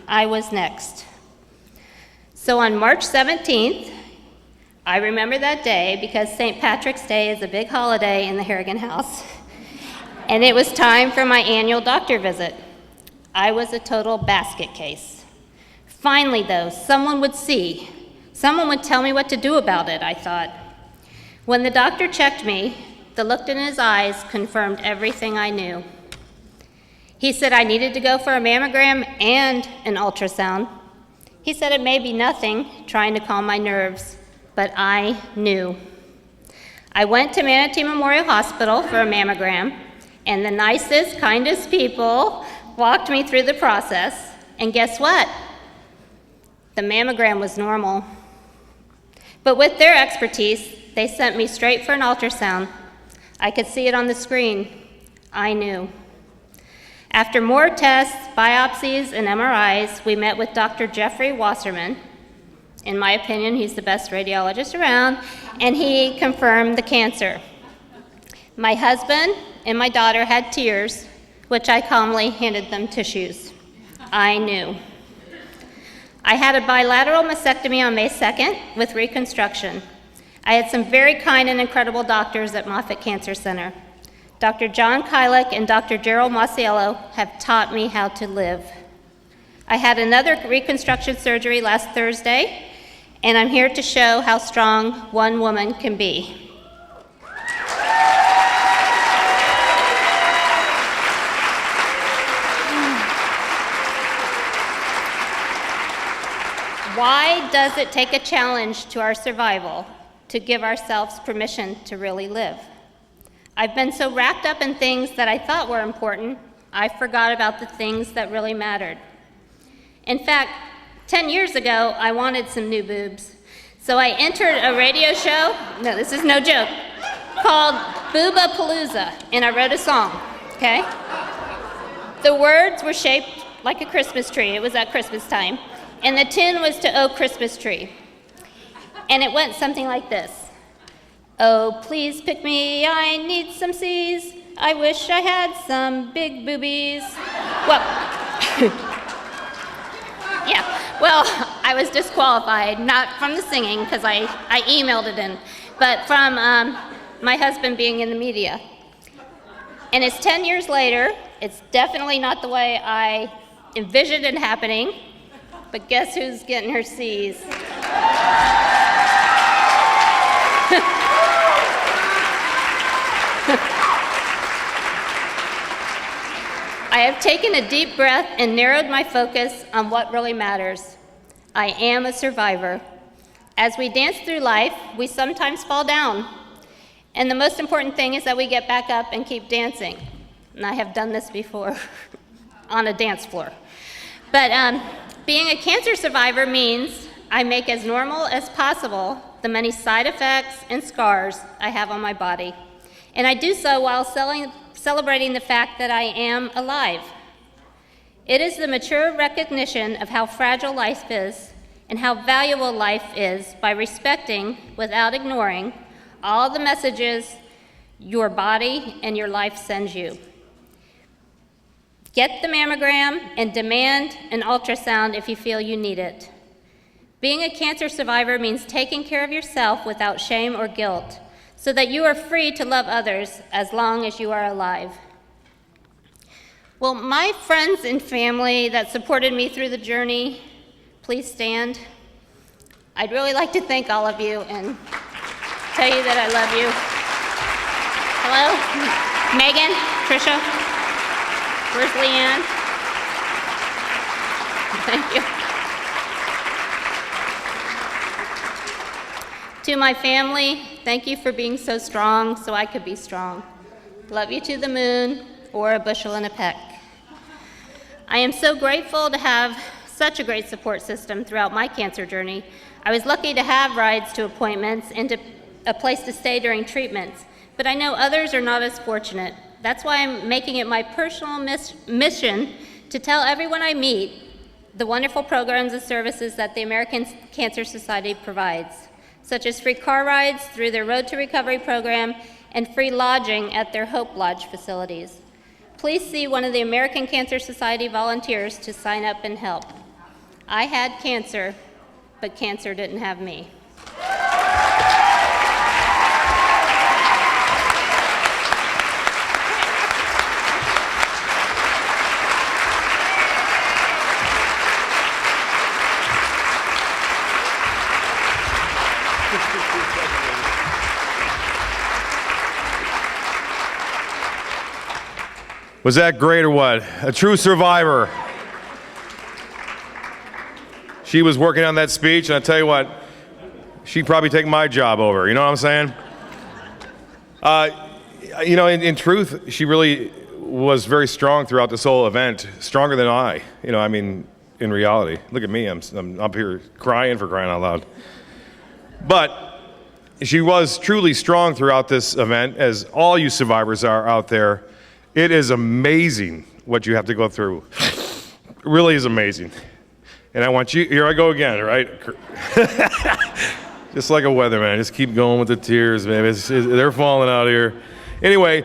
I was next. So on March 17th, I remember that day because St. Patrick's Day is a big holiday in the Harrigan house, and it was time for my annual doctor visit. I was a total basket case. Finally, though, someone would see. Someone would tell me what to do about it, I thought. When the doctor checked me, the look in his eyes confirmed everything I knew. He said I needed to go for a mammogram and an ultrasound. He said it may be nothing, trying to calm my nerves, but I knew. I went to Manatee Memorial Hospital for a mammogram, and the nicest, kindest people walked me through the process, and guess what? The mammogram was normal. But with their expertise, they sent me straight for an ultrasound. I could see it on the screen. I knew. After more tests, biopsies, and MRIs, we met with Dr. Jeffrey Wasserman. In my opinion, he's the best radiologist around, and he confirmed the cancer. My husband and my daughter had tears, which I calmly handed them tissues. I knew. I had a bilateral mastectomy on May 2nd with reconstruction. I had some very kind and incredible doctors at Moffitt Cancer Center. Dr. John Kylick and Dr. Gerald Masiello have taught me how to live. I had another reconstruction surgery last Thursday, and I'm here to show how strong one woman can be. Why does it take a challenge to our survival to give ourselves permission to really live? I've been so wrapped up in things that I thought were important, I forgot about the things that really mattered. In fact, 10 years ago, I wanted some new boobs. So I entered a radio show, no, this is no joke, called Booba Palooza, and I wrote a song, okay? The words were shaped like a Christmas tree. It was at Christmas time. And the tune was to Oh Christmas Tree. And it went something like this. Oh, please pick me, I need some C's. I wish I had some big boobies. Well, yeah, well, I was disqualified, not from the singing, because I emailed it in, but from my husband being in the media. And it's 10 years later. It's definitely not the way I envisioned it happening, but guess who's getting her C's? I have taken a deep breath and narrowed my focus on what really matters. I am a survivor. As we dance through life, we sometimes fall down. And the most important thing is that we get back up and keep dancing. And I have done this before on a dance floor. But being a cancer survivor means I make as normal as possible the many side effects and scars I have on my body. And I do so while celebrating the fact that I am alive. It is the mature recognition of how fragile life is and how valuable life is by respecting, without ignoring, all the messages your body and your life sends you. Get the mammogram and demand an ultrasound if you feel you need it. Being a cancer survivor means taking care of yourself without shame or guilt, so that you are free to love others as long as you are alive. Well, my friends and family that supported me through the journey, please stand. I'd really like to thank all of you and tell you that I love you. Hello? Megan? Trisha? Where's Leanne? Thank you. To my family, thank you for being so strong so I could be strong. Love you to the moon, or a bushel and a peck. I am so grateful to have such a great support system throughout my cancer journey. I was lucky to have rides to appointments and to a place to stay during treatments, but I know others are not as fortunate. That's why I'm making it my personal mission to tell everyone I meet the wonderful programs and services that the American Cancer Society provides, such as free car rides through their Road to Recovery program and free lodging at their Hope Lodge facilities. Please see one of the American Cancer Society volunteers to sign up and help. I had cancer, but cancer didn't have me. Was that great or what? A true survivor. She was working on that speech, and I tell you what, she'd probably take my job over. You know what I'm saying? In truth, she really was very strong throughout this whole event, stronger than I. In reality. Look at me, I'm up here crying for crying out loud. But she was truly strong throughout this event, as all you survivors are out there. It is amazing what you have to go through. It really is amazing. And I want you, here I go again, right? Just like a weatherman, just keep going with the tears, man. They're falling out here. Anyway,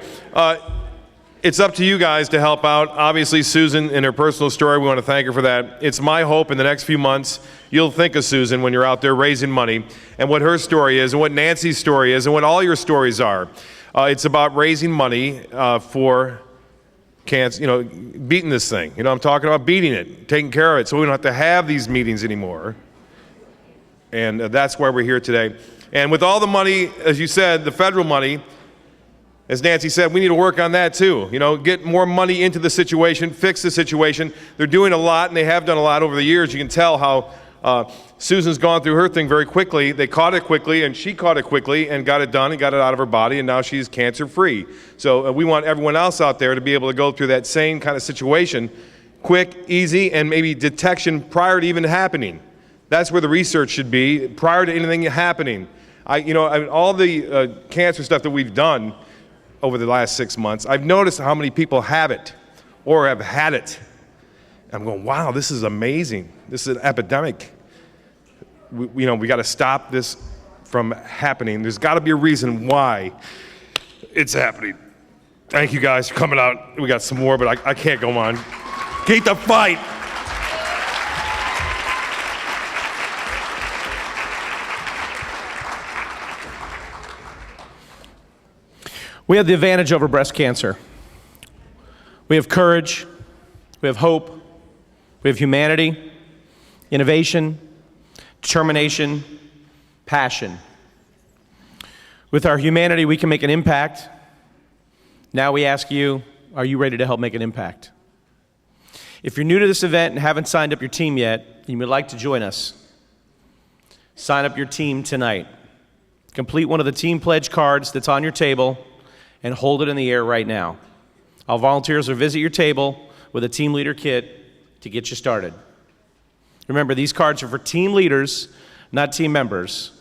it's up to you guys to help out. Obviously, Susan, in her personal story, we want to thank her for that. It's my hope in the next few months, you'll think of Susan when you're out there raising money, and what her story is, and what Nancy's story is, and what all your stories are. It's about raising money for cancer, beating this thing. I'm talking about beating it, taking care of it, so we don't have to have these meetings anymore. And that's why we're here today. And with all the money, as you said, the federal money, as Nancy said, we need to work on that too. Get more money into the situation, fix the situation. They're doing a lot, and they have done a lot over the years. You can tell how Susan's gone through her thing very quickly. They caught it quickly, and she caught it quickly and got it done and got it out of her body, and now she's cancer-free. So we want everyone else out there to be able to go through that same kind of situation, quick, easy, and maybe detection prior to even happening. That's where the research should be, prior to anything happening. All the cancer stuff that we've done over the last 6 months, I've noticed how many people have it or have had it. I'm going, wow, this is amazing. This is an epidemic. We got to stop this from happening. There's got to be a reason why it's happening. Thank you guys for coming out. We got some more, but I can't go on. Keep the fight. We have the advantage over breast cancer. We have courage, we have hope, we have humanity, innovation, determination, passion. With our humanity, we can make an impact. Now we ask you, are you ready to help make an impact? If you're new to this event and haven't signed up your team yet, and you would like to join us, sign up your team tonight. Complete one of the team pledge cards that's on your table and hold it in the air right now. Our volunteers will visit your table with a team leader kit to get you started. Remember, these cards are for team leaders, not team members.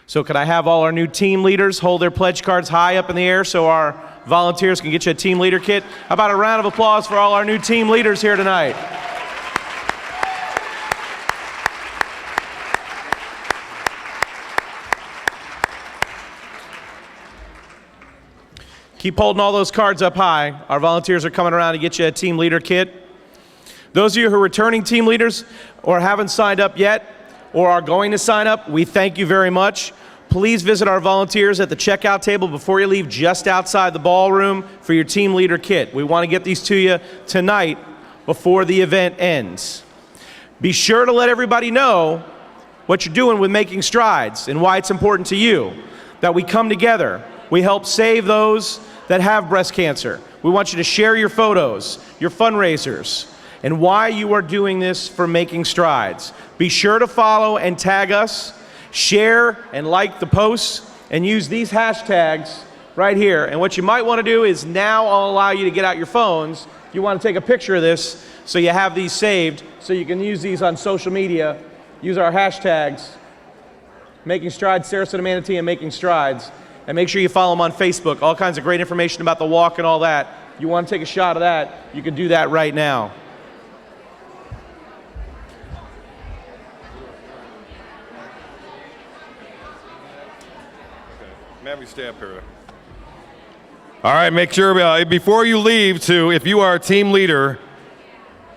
So could I have all our new team leaders hold their pledge cards high up in the air so our volunteers can get you a team leader kit? How about a round of applause for all our new team leaders here tonight? Keep holding all those cards up high. Our volunteers are coming around to get you a team leader kit. Those of you who are returning team leaders or haven't signed up yet or are going to sign up, we thank you very much. Please visit our volunteers at the checkout table before you leave, just outside the ballroom, for your team leader kit. We want to get these to you tonight before the event ends. Be sure to let everybody know what you're doing with Making Strides and why it's important to you, that we come together. We help save those that have breast cancer. We want you to share your photos, your fundraisers, and why you are doing this for Making Strides. Be sure to follow and tag us, share and like the posts, and use these hashtags right here. And what you might want to do is, now I'll allow you to get out your phones. You want to take a picture of this so you have these saved so you can use these on social media. Use our hashtags, Making Strides, Sarasota Manatee, and Making Strides. And make sure you follow them on Facebook. All kinds of great information about the walk and all that. You want to take a shot of that, you can do that right now. Maybe stay up here. All right, make sure before you leave, if you are a team leader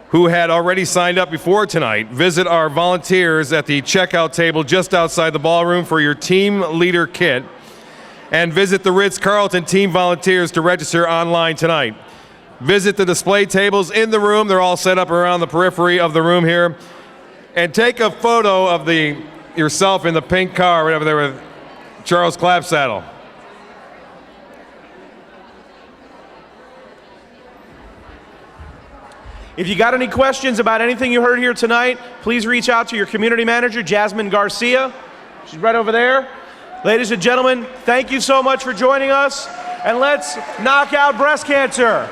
who had already signed up before tonight, visit our volunteers at the checkout table just outside the ballroom for your team leader kit. And visit the Ritz-Carlton team volunteers to register online tonight. Visit the display tables in the room. They're all set up around the periphery of the room here. And take a photo of yourself in the pink car, whatever they were. Charles Clapsaddle. If you got any questions about anything you heard here tonight, please reach out to your community manager, Jasmine Garcia. She's right over there. Ladies and gentlemen, thank you so much for joining us, and let's knock out breast cancer.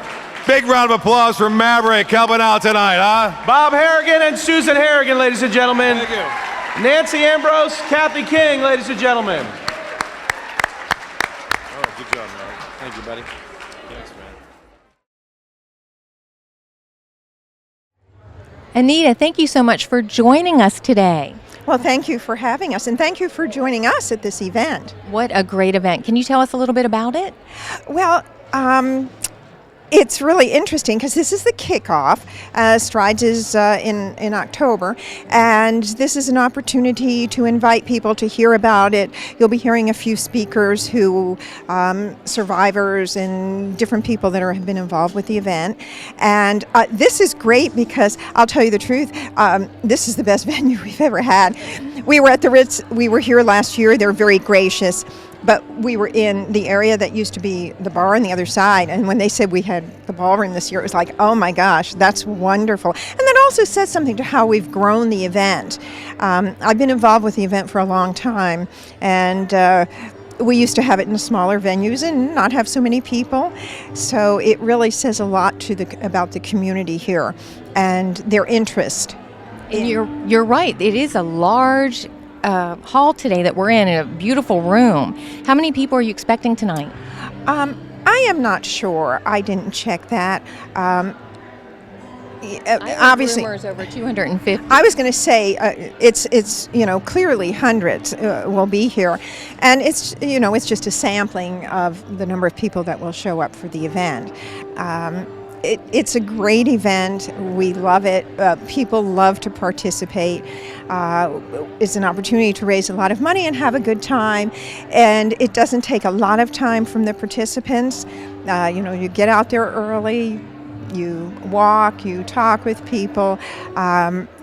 Big round of applause for Maverick helping out tonight, huh? Bob Harrigan and Susan Harrigan, ladies and gentlemen. Thank you. Nancy Ambrose, Kathy King, ladies and gentlemen. Oh, good job, man. Thank you, buddy. Thanks, man. Anita, thank you so much for joining us today. Well, thank you for having us, and thank you for joining us at this event. What a great event. Can you tell us a little bit about it? Well, it's really interesting because this is the kickoff. Strides is in October, and this is an opportunity to invite people to hear about it. You'll be hearing a few speakers who, survivors and different people that have been involved with the event. And this is great because I'll tell you the truth, this is the best venue we've ever had. We were at the Ritz, we were here last year, they're very gracious. But we were in the area that used to be the bar on the other side, and when they said we had the ballroom this year, it was like, oh my gosh, that's wonderful. And that also says something to how we've grown the event. I've been involved with the event for a long time, and we used to have it in smaller venues and not have so many people. So it really says a lot about the community here and their interest. And you're right. It is a large hall today that we're in a beautiful room. How many people are you expecting tonight? I am not sure. I didn't check that. Obviously, rumors over 250. I was going to say it's clearly hundreds will be here, and it's just a sampling of the number of people that will show up for the event. It's a great event. We love it. People love to participate. It's an opportunity to raise a lot of money and have a good time. And it doesn't take a lot of time from the participants. You get out there early, you walk, you talk with people.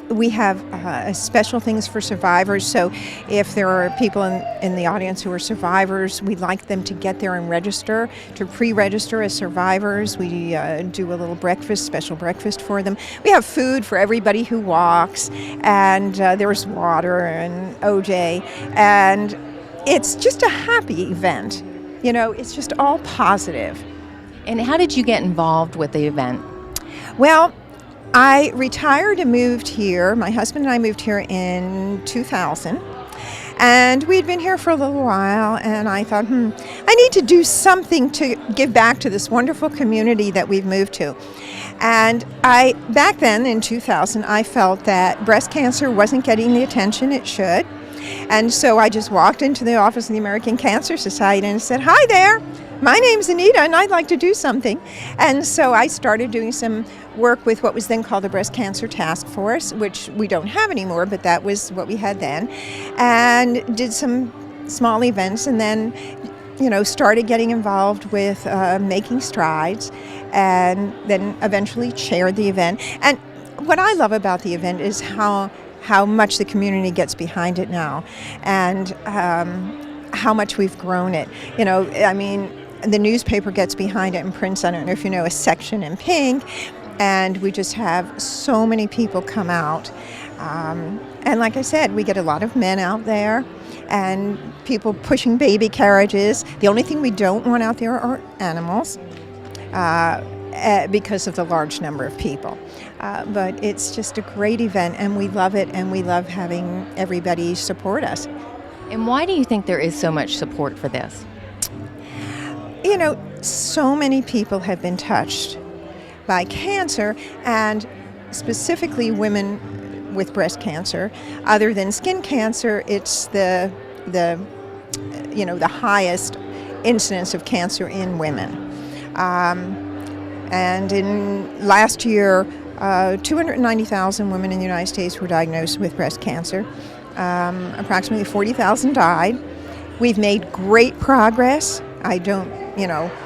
We have special things for survivors, so if there are people in the audience who are survivors, we'd like them to get there and register, to pre-register as survivors. We do a little breakfast, special breakfast for them. We have food for everybody who walks, and there's water and OJ, and it's just a happy event. It's just all positive. And how did you get involved with the event? Well, I retired and moved here. My husband and I moved here in 2000. And we'd been here for a little while, and I thought, I need to do something to give back to this wonderful community that we've moved to. And back then in 2000, I felt that breast cancer wasn't getting the attention it should. And so I just walked into the office of the American Cancer Society and said, hi there, my name's Anita and I'd like to do something. And so I started doing some work with what was then called the Breast Cancer Task Force, which we don't have anymore, but that was what we had then, and did some small events, and then started getting involved with Making Strides, and then eventually chaired the event. And what I love about the event is how much the community gets behind it now, and how much we've grown it. The newspaper gets behind it and prints, I don't know if you know, a section in pink, and we just have so many people come out. And like I said, we get a lot of men out there and people pushing baby carriages. The only thing we don't want out there are animals because of the large number of people. But it's just a great event, and we love it, and we love having everybody support us. And why do you think there is so much support for this? So many people have been touched by cancer, and specifically women with breast cancer. Other than skin cancer, it's the highest incidence of cancer in women. And in last year, 290,000 women in the United States were diagnosed with breast cancer. Approximately 40,000 died. We've made great progress.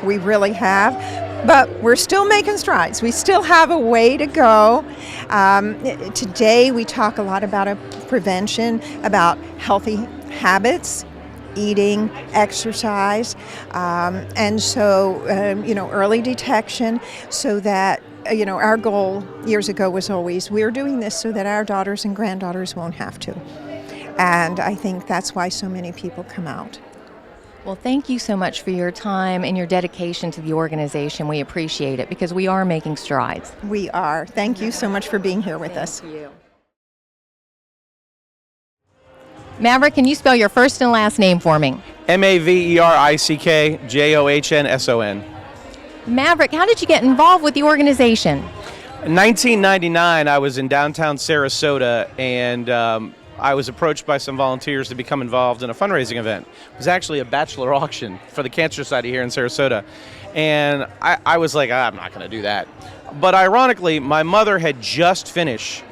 We really have, but we're still making strides. We still have a way to go. Today we talk a lot about prevention, about healthy habits, eating, exercise, and so, early detection so that, our goal years ago was always, we're doing this so that our daughters and granddaughters won't have to. And I think that's why so many people come out. Well, thank you so much for your time and your dedication to the organization. We appreciate it because we are making strides. We are. Thank you so much for being here with us. Thank you. Maverick, can you spell your first and last name for me? MaverickJohnson. Maverick, how did you get involved with the organization? In 1999, I was in downtown Sarasota, and I was approached by some volunteers to become involved in a fundraising event. It was actually a bachelor auction for the Cancer Society here in Sarasota. And I was like, I'm not going to do that. But ironically, my mother had just finished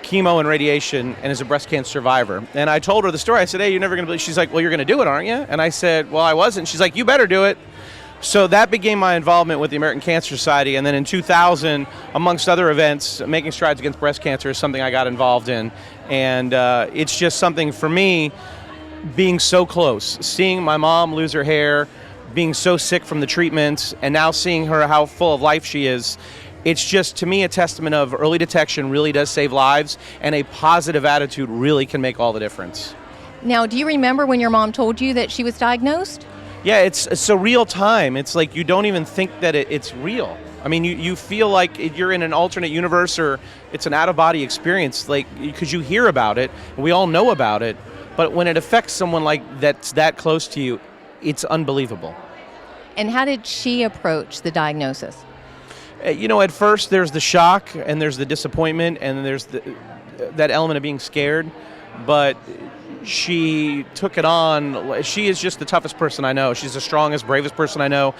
chemo and radiation and is a breast cancer survivor. And I told her the story. I said, hey, you're never going to believe. She's like, well, you're going to do it, aren't you? And I said, well, I wasn't. She's like, you better do it. So that became my involvement with the American Cancer Society. And then in 2000, amongst other events, Making Strides Against Breast Cancer is something I got involved in. And it's just something for me, being so close, seeing my mom lose her hair, being so sick from the treatments, and now seeing her how full of life she is. It's just, to me, a testament of early detection really does save lives, and a positive attitude really can make all the difference. Now, do you remember when your mom told you that she was diagnosed? Yeah, it's surreal time. It's like you don't even think that it's real. I mean, you feel like you're in an alternate universe, or it's an out-of-body experience, like, because you hear about it, and we all know about it, but when it affects someone like that's that close to you, it's unbelievable. And how did she approach the diagnosis? At first there's the shock, and there's the disappointment, and there's that element of being scared, but she took it on. She is just the toughest person I know. She's the strongest, bravest person I know,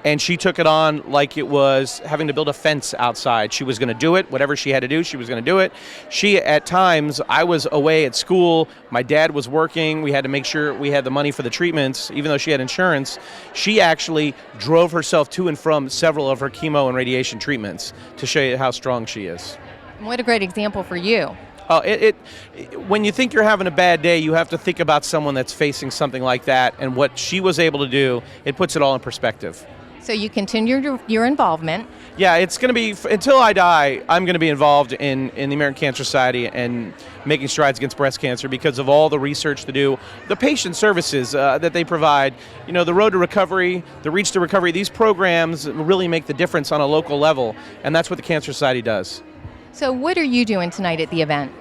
and she took it on like it was having to build a fence outside. She was going to do it. Whatever she had to do, she was going to do it. At times, I was away at school. My dad was working. We had to make sure we had the money for the treatments, even though she had insurance. She actually drove herself to and from several of her chemo and radiation treatments to show you how strong she is. What a great example for you. When you think you're having a bad day, you have to think about someone that's facing something like that, and what she was able to do, it puts it all in perspective. So you continued your involvement. Yeah, it's going to be, until I die, I'm going to be involved in the American Cancer Society and Making Strides Against Breast Cancer because of all the research to do, the patient services that they provide, the Road to Recovery, the Reach to Recovery. These programs really make the difference on a local level, and that's what the Cancer Society does. So what are you doing tonight at the event?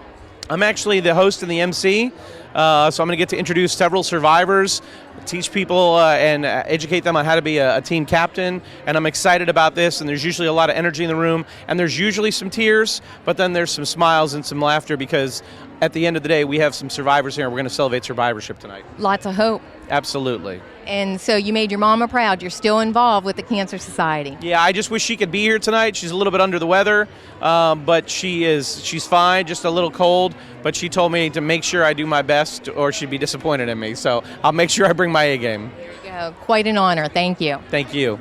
I'm actually the host and the MC, so I'm going to get to introduce several survivors, teach people and educate them on how to be a team captain, and I'm excited about this, and there's usually a lot of energy in the room, and there's usually some tears, but then there's some smiles and some laughter because at the end of the day, we have some survivors here, and we're going to celebrate survivorship tonight. Lots of hope. Absolutely. And so you made your mama proud. You're still involved with the Cancer Society. Yeah, I just wish she could be here tonight. She's a little bit under the weather, but she's fine, just a little cold. But she told me to make sure I do my best or she'd be disappointed in me. So I'll make sure I bring my A game. There you go. Quite an honor. Thank you. Thank you.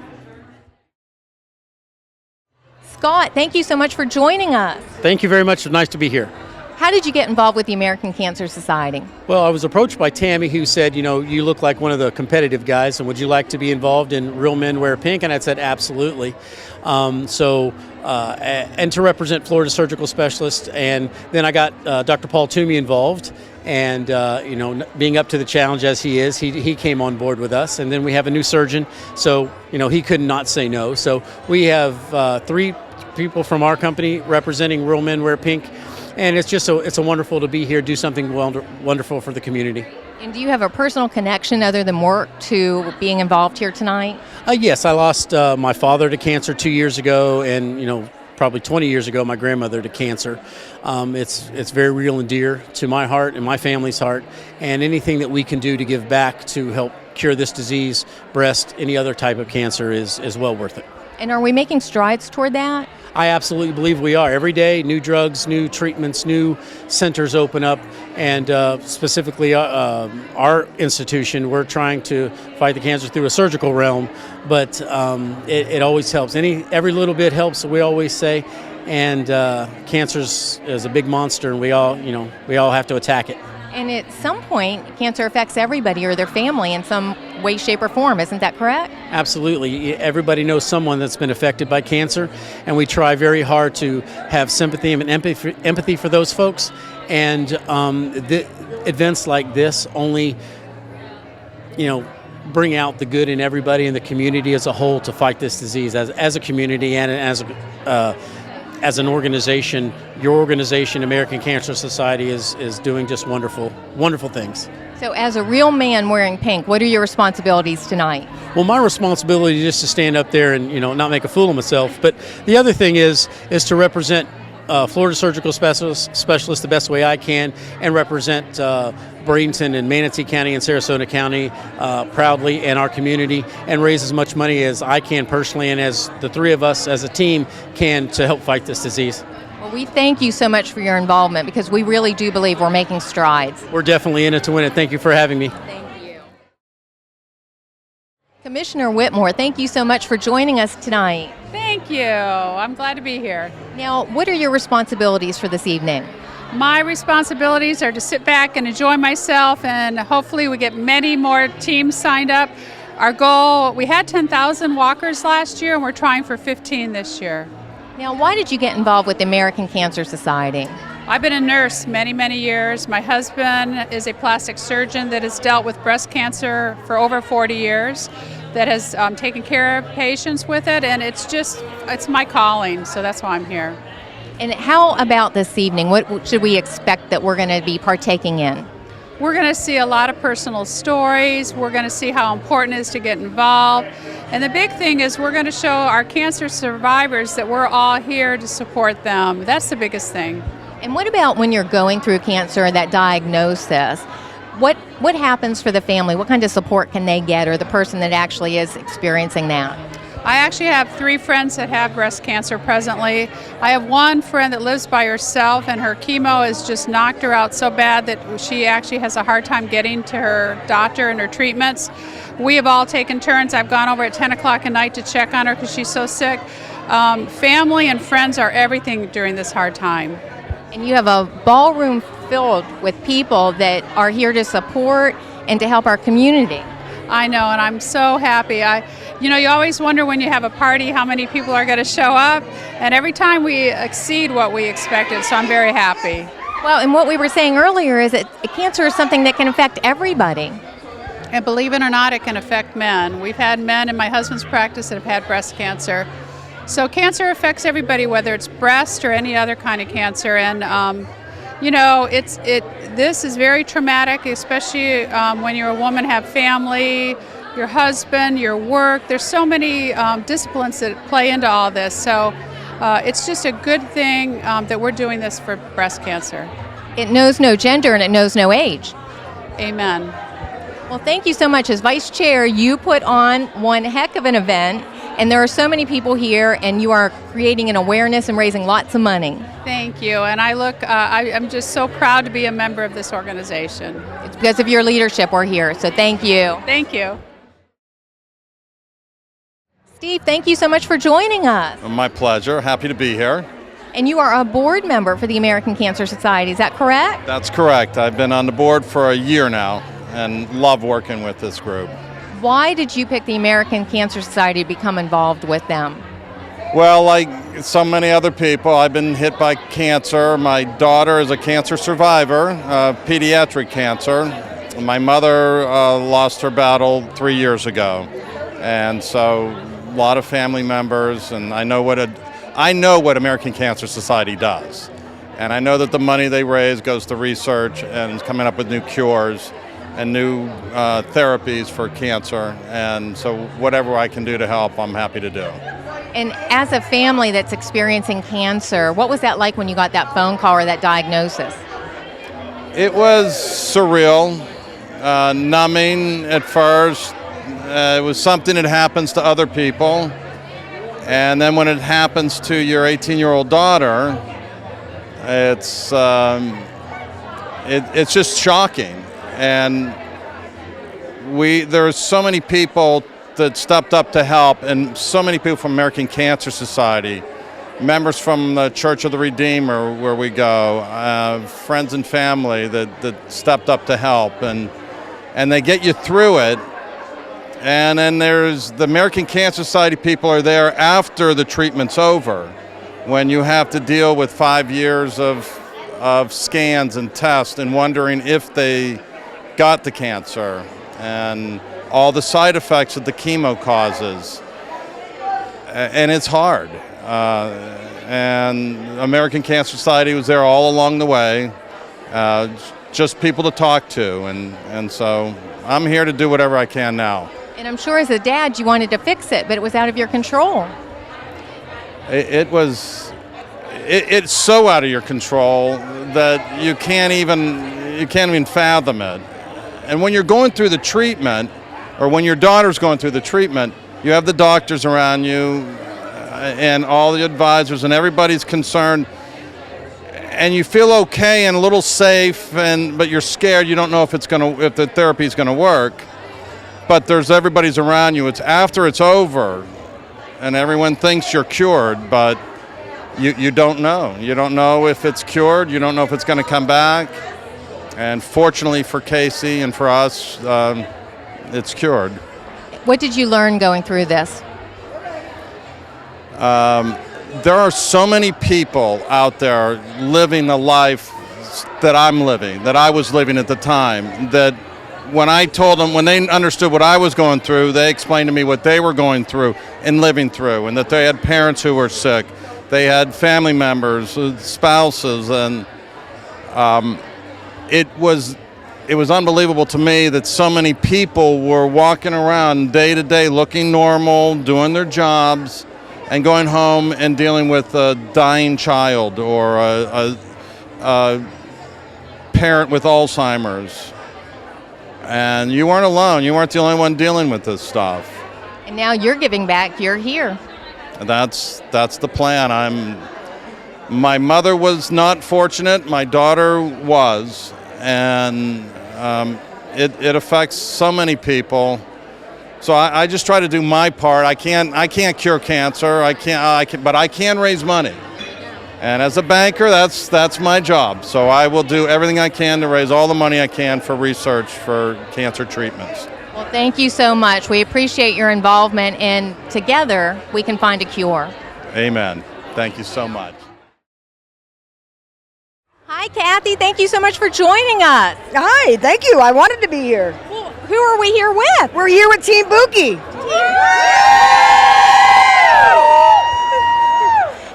Scott, thank you so much for joining us. Thank you very much. It's nice to be here. How did you get involved with the American Cancer Society? Well, I was approached by Tammy, who said, you look like one of the competitive guys, and would you like to be involved in Real Men Wear Pink? And I said, absolutely. And to represent Florida Surgical Specialist. And then I got Dr. Paul Toomey involved. And, being up to the challenge as he is, he came on board with us. And then we have a new surgeon, so, he could not say no. So we have 3 people from our company representing Real Men Wear Pink. And it's just it's a wonderful to be here, do something wonderful for the community. And do you have a personal connection other than work to being involved here tonight? Yes, I lost my father to cancer 2 years ago, and probably 20 years ago my grandmother to cancer. It's very real and dear to my heart and my family's heart, and anything that we can do to give back to help cure this disease, breast, any other type of cancer is well worth it. And are we making strides toward that? I absolutely believe we are. Every day, new drugs, new treatments, new centers open up, and specifically our institution, we're trying to fight the cancer through a surgical realm, but it always helps. Every little bit helps, we always say, and cancer is a big monster, and we all have to attack it. And at some point, cancer affects everybody or their family in some way, shape, or form. Isn't that correct? Absolutely. Everybody knows someone that's been affected by cancer, and we try very hard to have sympathy and empathy for those folks. And events like this only, bring out the good in everybody in the community as a whole to fight this disease. As a community and as an organization, your organization, American Cancer Society, is doing just wonderful, wonderful things. So as a real man wearing pink, what are your responsibilities tonight? Well, my responsibility is just to stand up there and not make a fool of myself. But the other thing is to represent Florida Surgical Specialist the best way I can, and represent Bradenton and Manatee County and Sarasota County proudly and our community, and raise as much money as I can personally and as the three of us as a team can to help fight this disease. Well, we thank you so much for your involvement, because we really do believe we're making strides. We're definitely in it to win it. Thank you for having me. Thank you. Commissioner Whitmore, thank you so much for joining us tonight. Thank you. I'm glad to be here. Now, what are your responsibilities for this evening? My responsibilities are to sit back and enjoy myself, and hopefully we get many more teams signed up. Our goal, we had 10,000 walkers last year, and we're trying for 15 this year. Now, why did you get involved with the American Cancer Society? I've been a nurse many, many years. My husband is a plastic surgeon that has dealt with breast cancer for over 40 years, that has taken care of patients with it, and it's my calling, so that's why I'm here. And how about this evening? What should we expect that we're going to be partaking in? We're going to see a lot of personal stories. We're going to see how important it is to get involved. And the big thing is we're going to show our cancer survivors that we're all here to support them. That's the biggest thing. And what about when you're going through cancer, that diagnosis? What happens for the family? What kind of support can they get, or the person that actually is experiencing that? I actually have 3 friends that have breast cancer presently. I have one friend that lives by herself, and her chemo has just knocked her out so bad that she actually has a hard time getting to her doctor and her treatments. We have all taken turns. I've gone over at 10 o'clock at night to check on her because she's so sick. Family and friends are everything during this hard time. And you have a ballroom filled with people that are here to support and to help our community. I know, and I'm so happy. You always wonder when you have a party how many people are going to show up, and every time we exceed what we expected, so I'm very happy. Well, and what we were saying earlier is that cancer is something that can affect everybody. And believe it or not, it can affect men. We've had men in my husband's practice that have had breast cancer. So cancer affects everybody, whether it's breast or any other kind of cancer, and this is very traumatic, especially when you're a woman, have family, your husband, your work. There's so many disciplines that play into all this. So it's just a good thing that we're doing this for breast cancer. It knows no gender and it knows no age. Amen. Well, thank you so much. As Vice Chair, you put on one heck of an event, and there are so many people here, and you are creating an awareness and raising lots of money. Thank you, and I'm just so proud to be a member of this organization. It's because of your leadership we're here, so thank you. Thank you. Steve, thank you so much for joining us. My pleasure. Happy to be here. And you are a board member for the American Cancer Society, is that correct? That's correct. I've been on the board for a year now and love working with this group. Why did you pick the American Cancer Society to become involved with them? Well, like so many other people, I've been hit by cancer. My daughter is a cancer survivor, pediatric cancer. My mother lost her battle 3 years ago. And so a lot of family members, and I know what American Cancer Society does. And I know that the money they raise goes to research and coming up with new cures and new therapies for cancer. And so whatever I can do to help, I'm happy to do. And as a family that's experiencing cancer, what was that like when you got that phone call or that diagnosis? It was surreal, numbing at first. It was something that happens to other people. And then when it happens to your 18-year-old daughter, it's just shocking. And there are so many people that stepped up to help, and so many people from American Cancer Society members from the Church of the Redeemer where we go, friends and family that stepped up to help, and they get you through it. And then there's the American Cancer Society people are there after the treatment's over, when you have to deal with 5 years of scans and tests and wondering if they got the cancer and all the side effects that the chemo causes. And it's hard. And American Cancer Society was there all along the way, just people to talk to. And so I'm here to do whatever I can now. And I'm sure as a dad you wanted to fix it, but it was out of your control. It's so out of your control that you can't even fathom it. And when you're going through the treatment, or when your daughter's going through the treatment, you have the doctors around you and all the advisors, and everybody's concerned, and you feel okay and a little safe, but you're scared. You don't know if the therapy's going to work. But everybody's around you. It's after it's over, and everyone thinks you're cured, but you don't know. You don't know if it's cured. You don't know if it's going to come back. And fortunately for Casey and for us, it's cured. What did you learn going through this? There are so many people out there living the life that I'm living, that I was living at the time, that when I told them, when they understood what I was going through, they explained to me what they were going through and living through, and that they had parents who were sick, they had family members, spouses, and it was unbelievable to me that so many people were walking around day to day looking normal, doing their jobs, and going home and dealing with a dying child or a parent with Alzheimer's. And you weren't alone. You weren't the only one dealing with this stuff. And now you're giving back. You're here. That's the plan. My mother was not fortunate. My daughter was, and it affects so many people. So I just try to do my part. I can't cure cancer. But I can raise money. And as a banker, that's my job. So I will do everything I can to raise all the money I can for research for cancer treatments. Well, thank you so much. We appreciate your involvement, and together we can find a cure. Amen. Thank you so much. Hi, Kathy. Thank you so much for joining us. Hi, thank you. I wanted to be here. Well, who are we here with? We're here with Team Buki.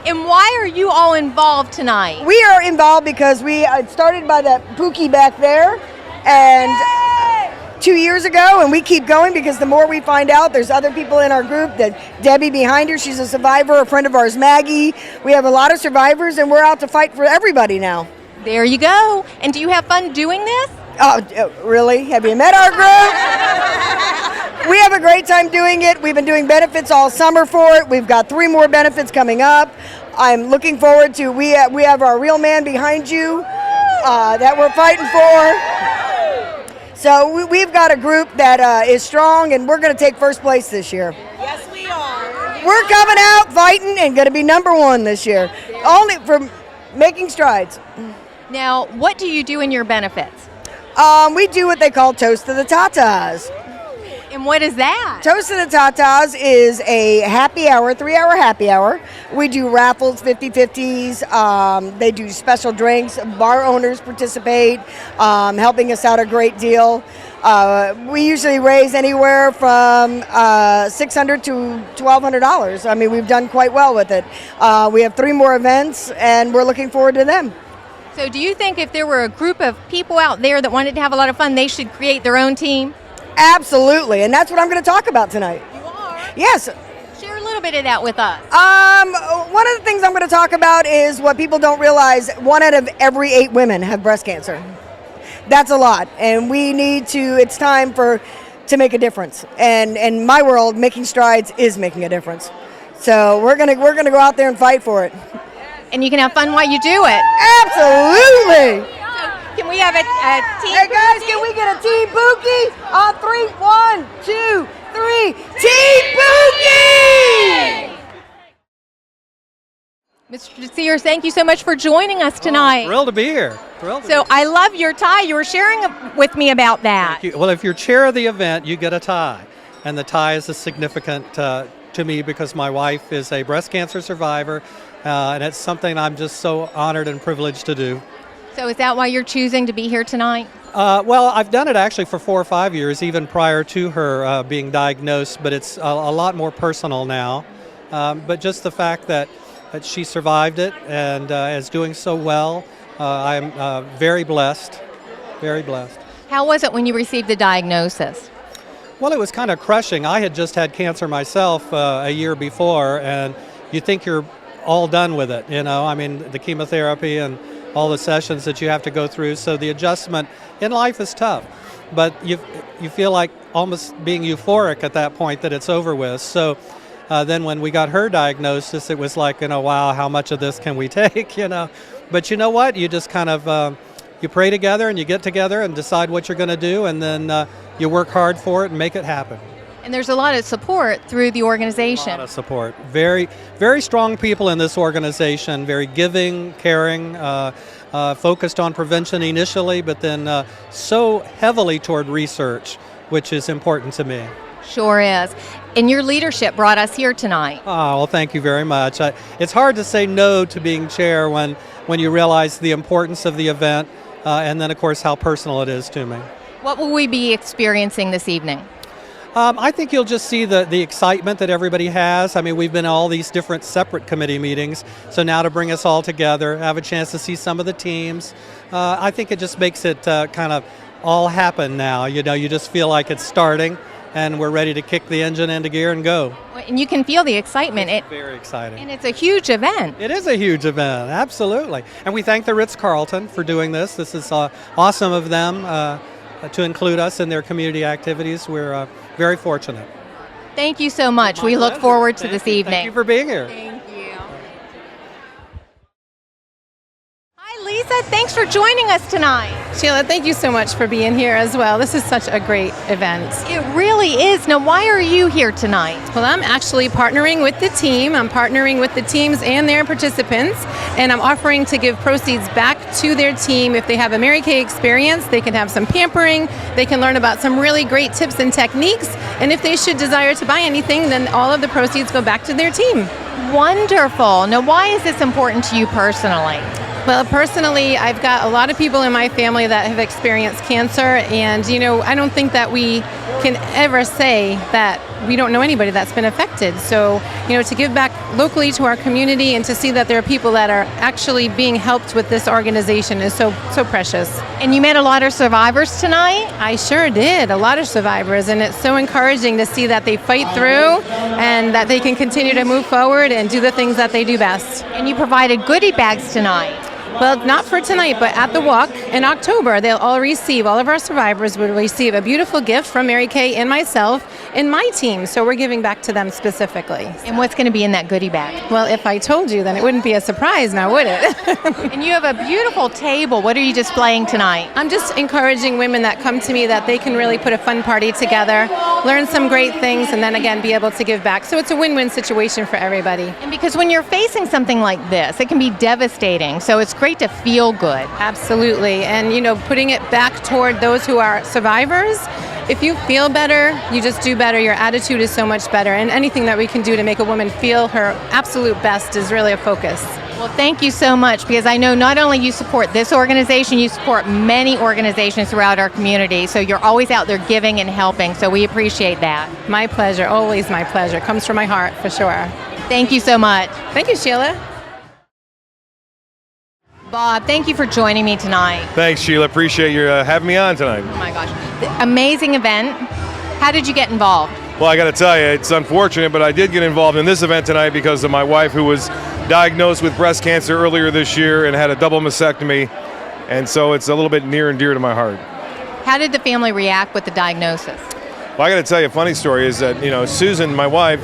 And why are you all involved tonight? We are involved because we started by that Buki back there, and 2 years ago, and we keep going because the more we find out, there's other people in our group. That Debbie behind her, she's a survivor, a friend of ours, Maggie. We have a lot of survivors, and we're out to fight for everybody now. There you go. And do you have fun doing this? Oh, really? Have you met our group? We have a great time doing it. We've been doing benefits all summer for it. We've got 3 more benefits coming up. I'm looking forward to, we have our real man behind you that we're fighting for. So we've got a group that is strong, and we're going to take first place this year. Yes, we are. We're coming out fighting and going to be #1 this year, only for making strides. Now, what do you do in your benefits? We do what they call Toast to the Tatas. And what is that? Toast to the Tatas is a happy hour, 3-hour happy hour. We do raffles, 50-50s. They do special drinks. Bar owners participate, helping us out a great deal. We usually raise anywhere from $600 to $1,200. I mean, we've done quite well with it. We have 3 more events, and we're looking forward to them. So do you think if there were a group of people out there that wanted to have a lot of fun, they should create their own team? Absolutely, and that's what I'm going to talk about tonight. You are? Yes. Share a little bit of that with us. One of the things I'm going to talk about is what people don't realize. 1 out of every 8 women have breast cancer. That's a lot, and we need to, it's time to make a difference. And in my world, making strides is making a difference. So we're going to go out there and fight for it. And you can have fun while you do it. Absolutely. Can we have a team? Hey guys, can we get a Team Buki on 3? 1, 2, 3. Team Buki! Mr. Sears, thank you so much for joining us tonight. Thrilled to be here. Thrilled to be So here. I love your tie. You were sharing with me about that. Thank you. Well, if you're chair of the event, you get a tie. And the tie is significant to me because my wife is a breast cancer survivor, and it's something I'm just so honored and privileged to do. So is that why you're choosing to be here tonight? Well, I've done it actually for 4 or 5 years, even prior to her being diagnosed, but it's a lot more personal now. But just the fact that she survived it and is doing so well, I'm very blessed, very blessed. How was it when you received the diagnosis? Well, it was kind of crushing. I had just had cancer myself a year before, and you think you're all done with it, you know? I mean, the chemotherapy and all the sessions that you have to go through, so the adjustment in life is tough. But you feel like almost being euphoric at that point that it's over with. So then when we got her diagnosis, it was like, you know, wow, how much of this can we take, you know? But you know what? You just kind of, you pray together and you get together and decide what you're going to do, and then you work hard for it and make it happen. And there's a lot of support through the organization. A lot of support. Very, very strong people in this organization, very giving, caring, focused on prevention initially, but then so heavily toward research, which is important to me. Sure is. And your leadership brought us here tonight. Oh, well, thank you very much. It's hard to say no to being chair when you realize the importance of the event, and then, of course, how personal it is to me. What will we be experiencing this evening? I think you'll just see the excitement that everybody has. I mean, we've been in all these different separate committee meetings, so now to bring us all together, have a chance to see some of the teams, I think it just makes it kind of all happen now. You know, you just feel like it's starting, and we're ready to kick the engine into gear and go. And you can feel the excitement. It's very exciting. And it's a huge event. It is a huge event, absolutely. And we thank the Ritz-Carlton for doing this. This is awesome of them to include us in their community activities. We're very fortunate. Thank you so much. We look forward to this evening. Thank you for being here. Thank you. Hi, Lisa. Thanks for joining us tonight. Sheila, thank you so much for being here as well. This is such a great event. It really is. Now, why are you here tonight? Well, I'm actually partnering with the team. I'm partnering with the teams and their participants, and I'm offering to give proceeds back to their team. If they have a Mary Kay experience, they can have some pampering, they can learn about some really great tips and techniques, and if they should desire to buy anything, then all of the proceeds go back to their team. Wonderful. Now, why is this important to you personally? Well, personally, I've got a lot of people in my family that have experienced cancer, and I don't think that we can ever say that we don't know anybody that's been affected. So, to give back locally to our community and to see that there are people that are actually being helped with this organization is so precious. And you met a lot of survivors tonight? I sure did, a lot of survivors, and it's so encouraging to see that they fight through and that they can continue to move forward and do the things that they do best. And you provided goodie bags tonight. Well, not for tonight, but at the walk in October, all of our survivors will receive a beautiful gift from Mary Kay and myself and my team. So we're giving back to them specifically. And what's going to be in that goodie bag? Well, if I told you, then it wouldn't be a surprise now, would it? And you have a beautiful table. What are you displaying tonight? I'm just encouraging women that come to me that they can really put a fun party together, learn some great things, and then again be able to give back. So it's a win-win situation for everybody. And because when you're facing something like this, it can be devastating. So it's great to feel good. Absolutely. And putting it back toward those who are survivors, if you feel better, you just do better. Your attitude is so much better. And anything that we can do to make a woman feel her absolute best is really a focus. Well, thank you so much, because I know not only you support this organization, you support many organizations throughout our community. So you're always out there giving and helping. So we appreciate that. My pleasure. Always my pleasure. Comes from my heart, for sure. Thank you so much. Thank you, Sheila. Bob, thank you for joining me tonight. Thanks, Sheila. Appreciate you having me on tonight. Oh my gosh. Amazing event. How did you get involved? Well, I got to tell you, it's unfortunate, but I did get involved in this event tonight because of my wife, who was diagnosed with breast cancer earlier this year and had a double mastectomy, and so it's a little bit near and dear to my heart. How did the family react with the diagnosis? Well, I got to tell you, a funny story is that, Susan, my wife,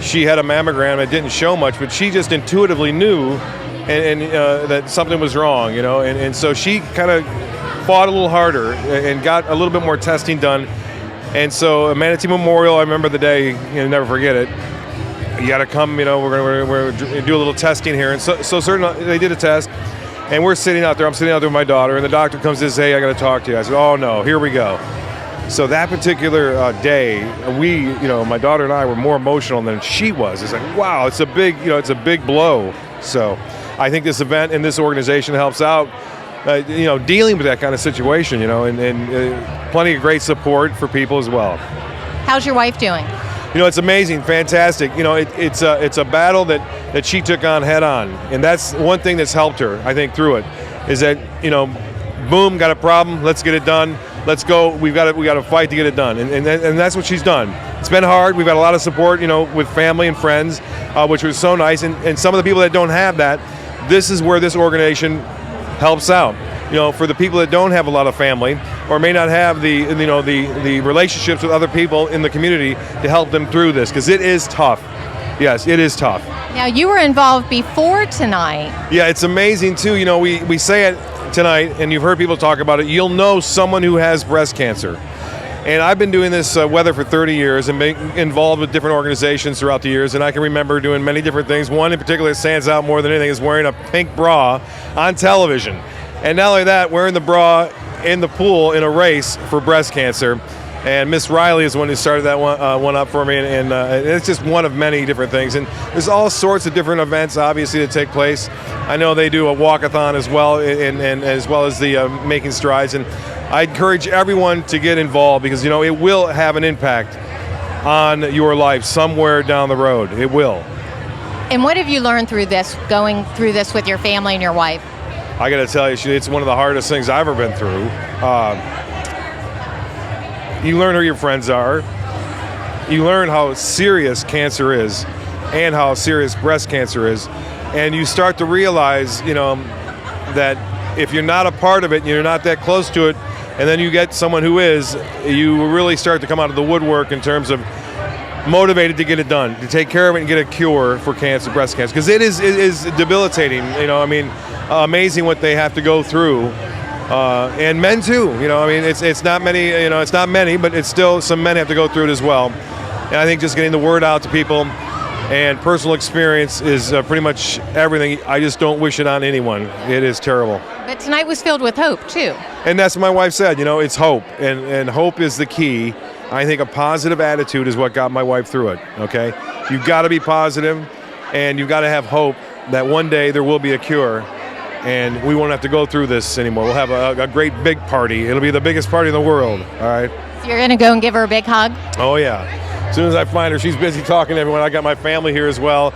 she had a mammogram. It didn't show much, but she just intuitively knew and that something was wrong, and so she kind of fought a little harder and got a little bit more testing done. And so Manatee Memorial, I remember the day, never forget it. you got to come, we're going to do a little testing here. And so certainly they did a test, and we're sitting out there. I'm sitting out there with my daughter, and the doctor comes and says, hey, I got to talk to you. I said, oh, no, here we go. So that particular day, my daughter and I were more emotional than she was. It's like, wow, it's a big blow. So I think this event and this organization helps out, dealing with that kind of situation, and plenty of great support for people as well. How's your wife doing? It's amazing, fantastic. It's a battle that she took on head on, and that's one thing that's helped her, I think, through it, is that, boom, got a problem, let's get it done. Let's go. We got to fight to get it done, and that's what she's done. It's been hard. We've had a lot of support, with family and friends, which was so nice. And some of the people that don't have that, this is where this organization helps out. For the people that don't have a lot of family or may not have the relationships with other people in the community to help them through this, because it is tough. Yes, it is tough. Now, you were involved before tonight. Yeah, it's amazing too. We say it tonight, and you've heard people talk about it. You'll know someone who has breast cancer. And I've been doing this weather for 30 years and been involved with different organizations throughout the years, and I can remember doing many different things. One in particular that stands out more than anything is wearing a pink bra on television. And not only that, wearing the bra in the pool in a race for breast cancer. And Miss Riley is the one who started that one up for me, and it's just one of many different things. And there's all sorts of different events, obviously, that take place. I know they do a walkathon as well, and as well as the Making Strides. And I encourage everyone to get involved, because it will have an impact on your life somewhere down the road. It will. And what have you learned through this, going through this with your family and your wife? I got to tell you, it's one of the hardest things I've ever been through. You learn who your friends are. You learn how serious cancer is and how serious breast cancer is. And you start to realize, that if you're not a part of it and you're not that close to it, and then you get someone who is, you really start to come out of the woodwork in terms of motivated to get it done, to take care of it and get a cure for cancer, breast cancer. Because it is debilitating, amazing what they have to go through. And men too, it's not many, but it's still some men have to go through it as well. And I think just getting the word out to people and personal experience is pretty much everything. I just don't wish it on anyone. It is terrible. But tonight was filled with hope too. And that's what my wife said, it's hope, and hope is the key. I think a positive attitude is what got my wife through it, okay? You've got to be positive, and you've got to have hope that one day there will be a cure. And we won't have to go through this anymore. We'll have a great big party. It'll be the biggest party in the world, all right? So you're going to go and give her a big hug? Oh, yeah. As soon as I find her, she's busy talking to everyone. I got my family here as well.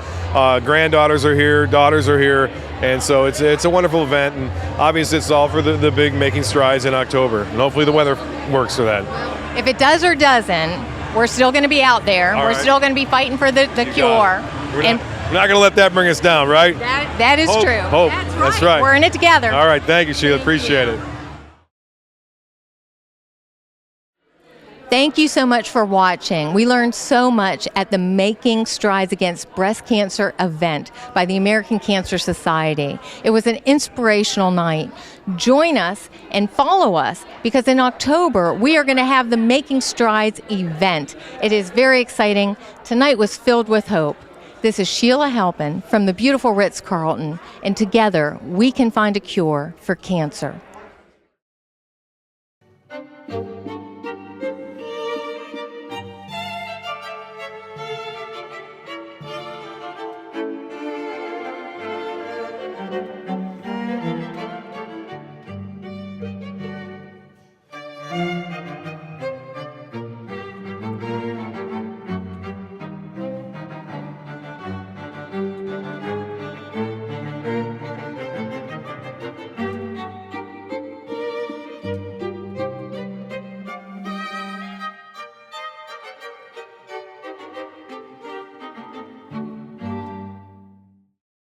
Granddaughters are here, daughters are here. And so it's a wonderful event. And obviously it's all for the big Making Strides in October. And hopefully the weather works for that. If it does or doesn't, we're still going to be out there. We're still going to be fighting for the cure. We're not going to let that bring us down, right? That is true. Hope. That's right. We're in it together. All right. Thank you, Sheila. Appreciate it. Thank you so much for watching. We learned so much at the Making Strides Against Breast Cancer event by the American Cancer Society. It was an inspirational night. Join us and follow us, because in October we are going to have the Making Strides event. It is very exciting. Tonight was filled with hope. This is Sheila Halpin from the beautiful Ritz-Carlton, and together we can find a cure for cancer.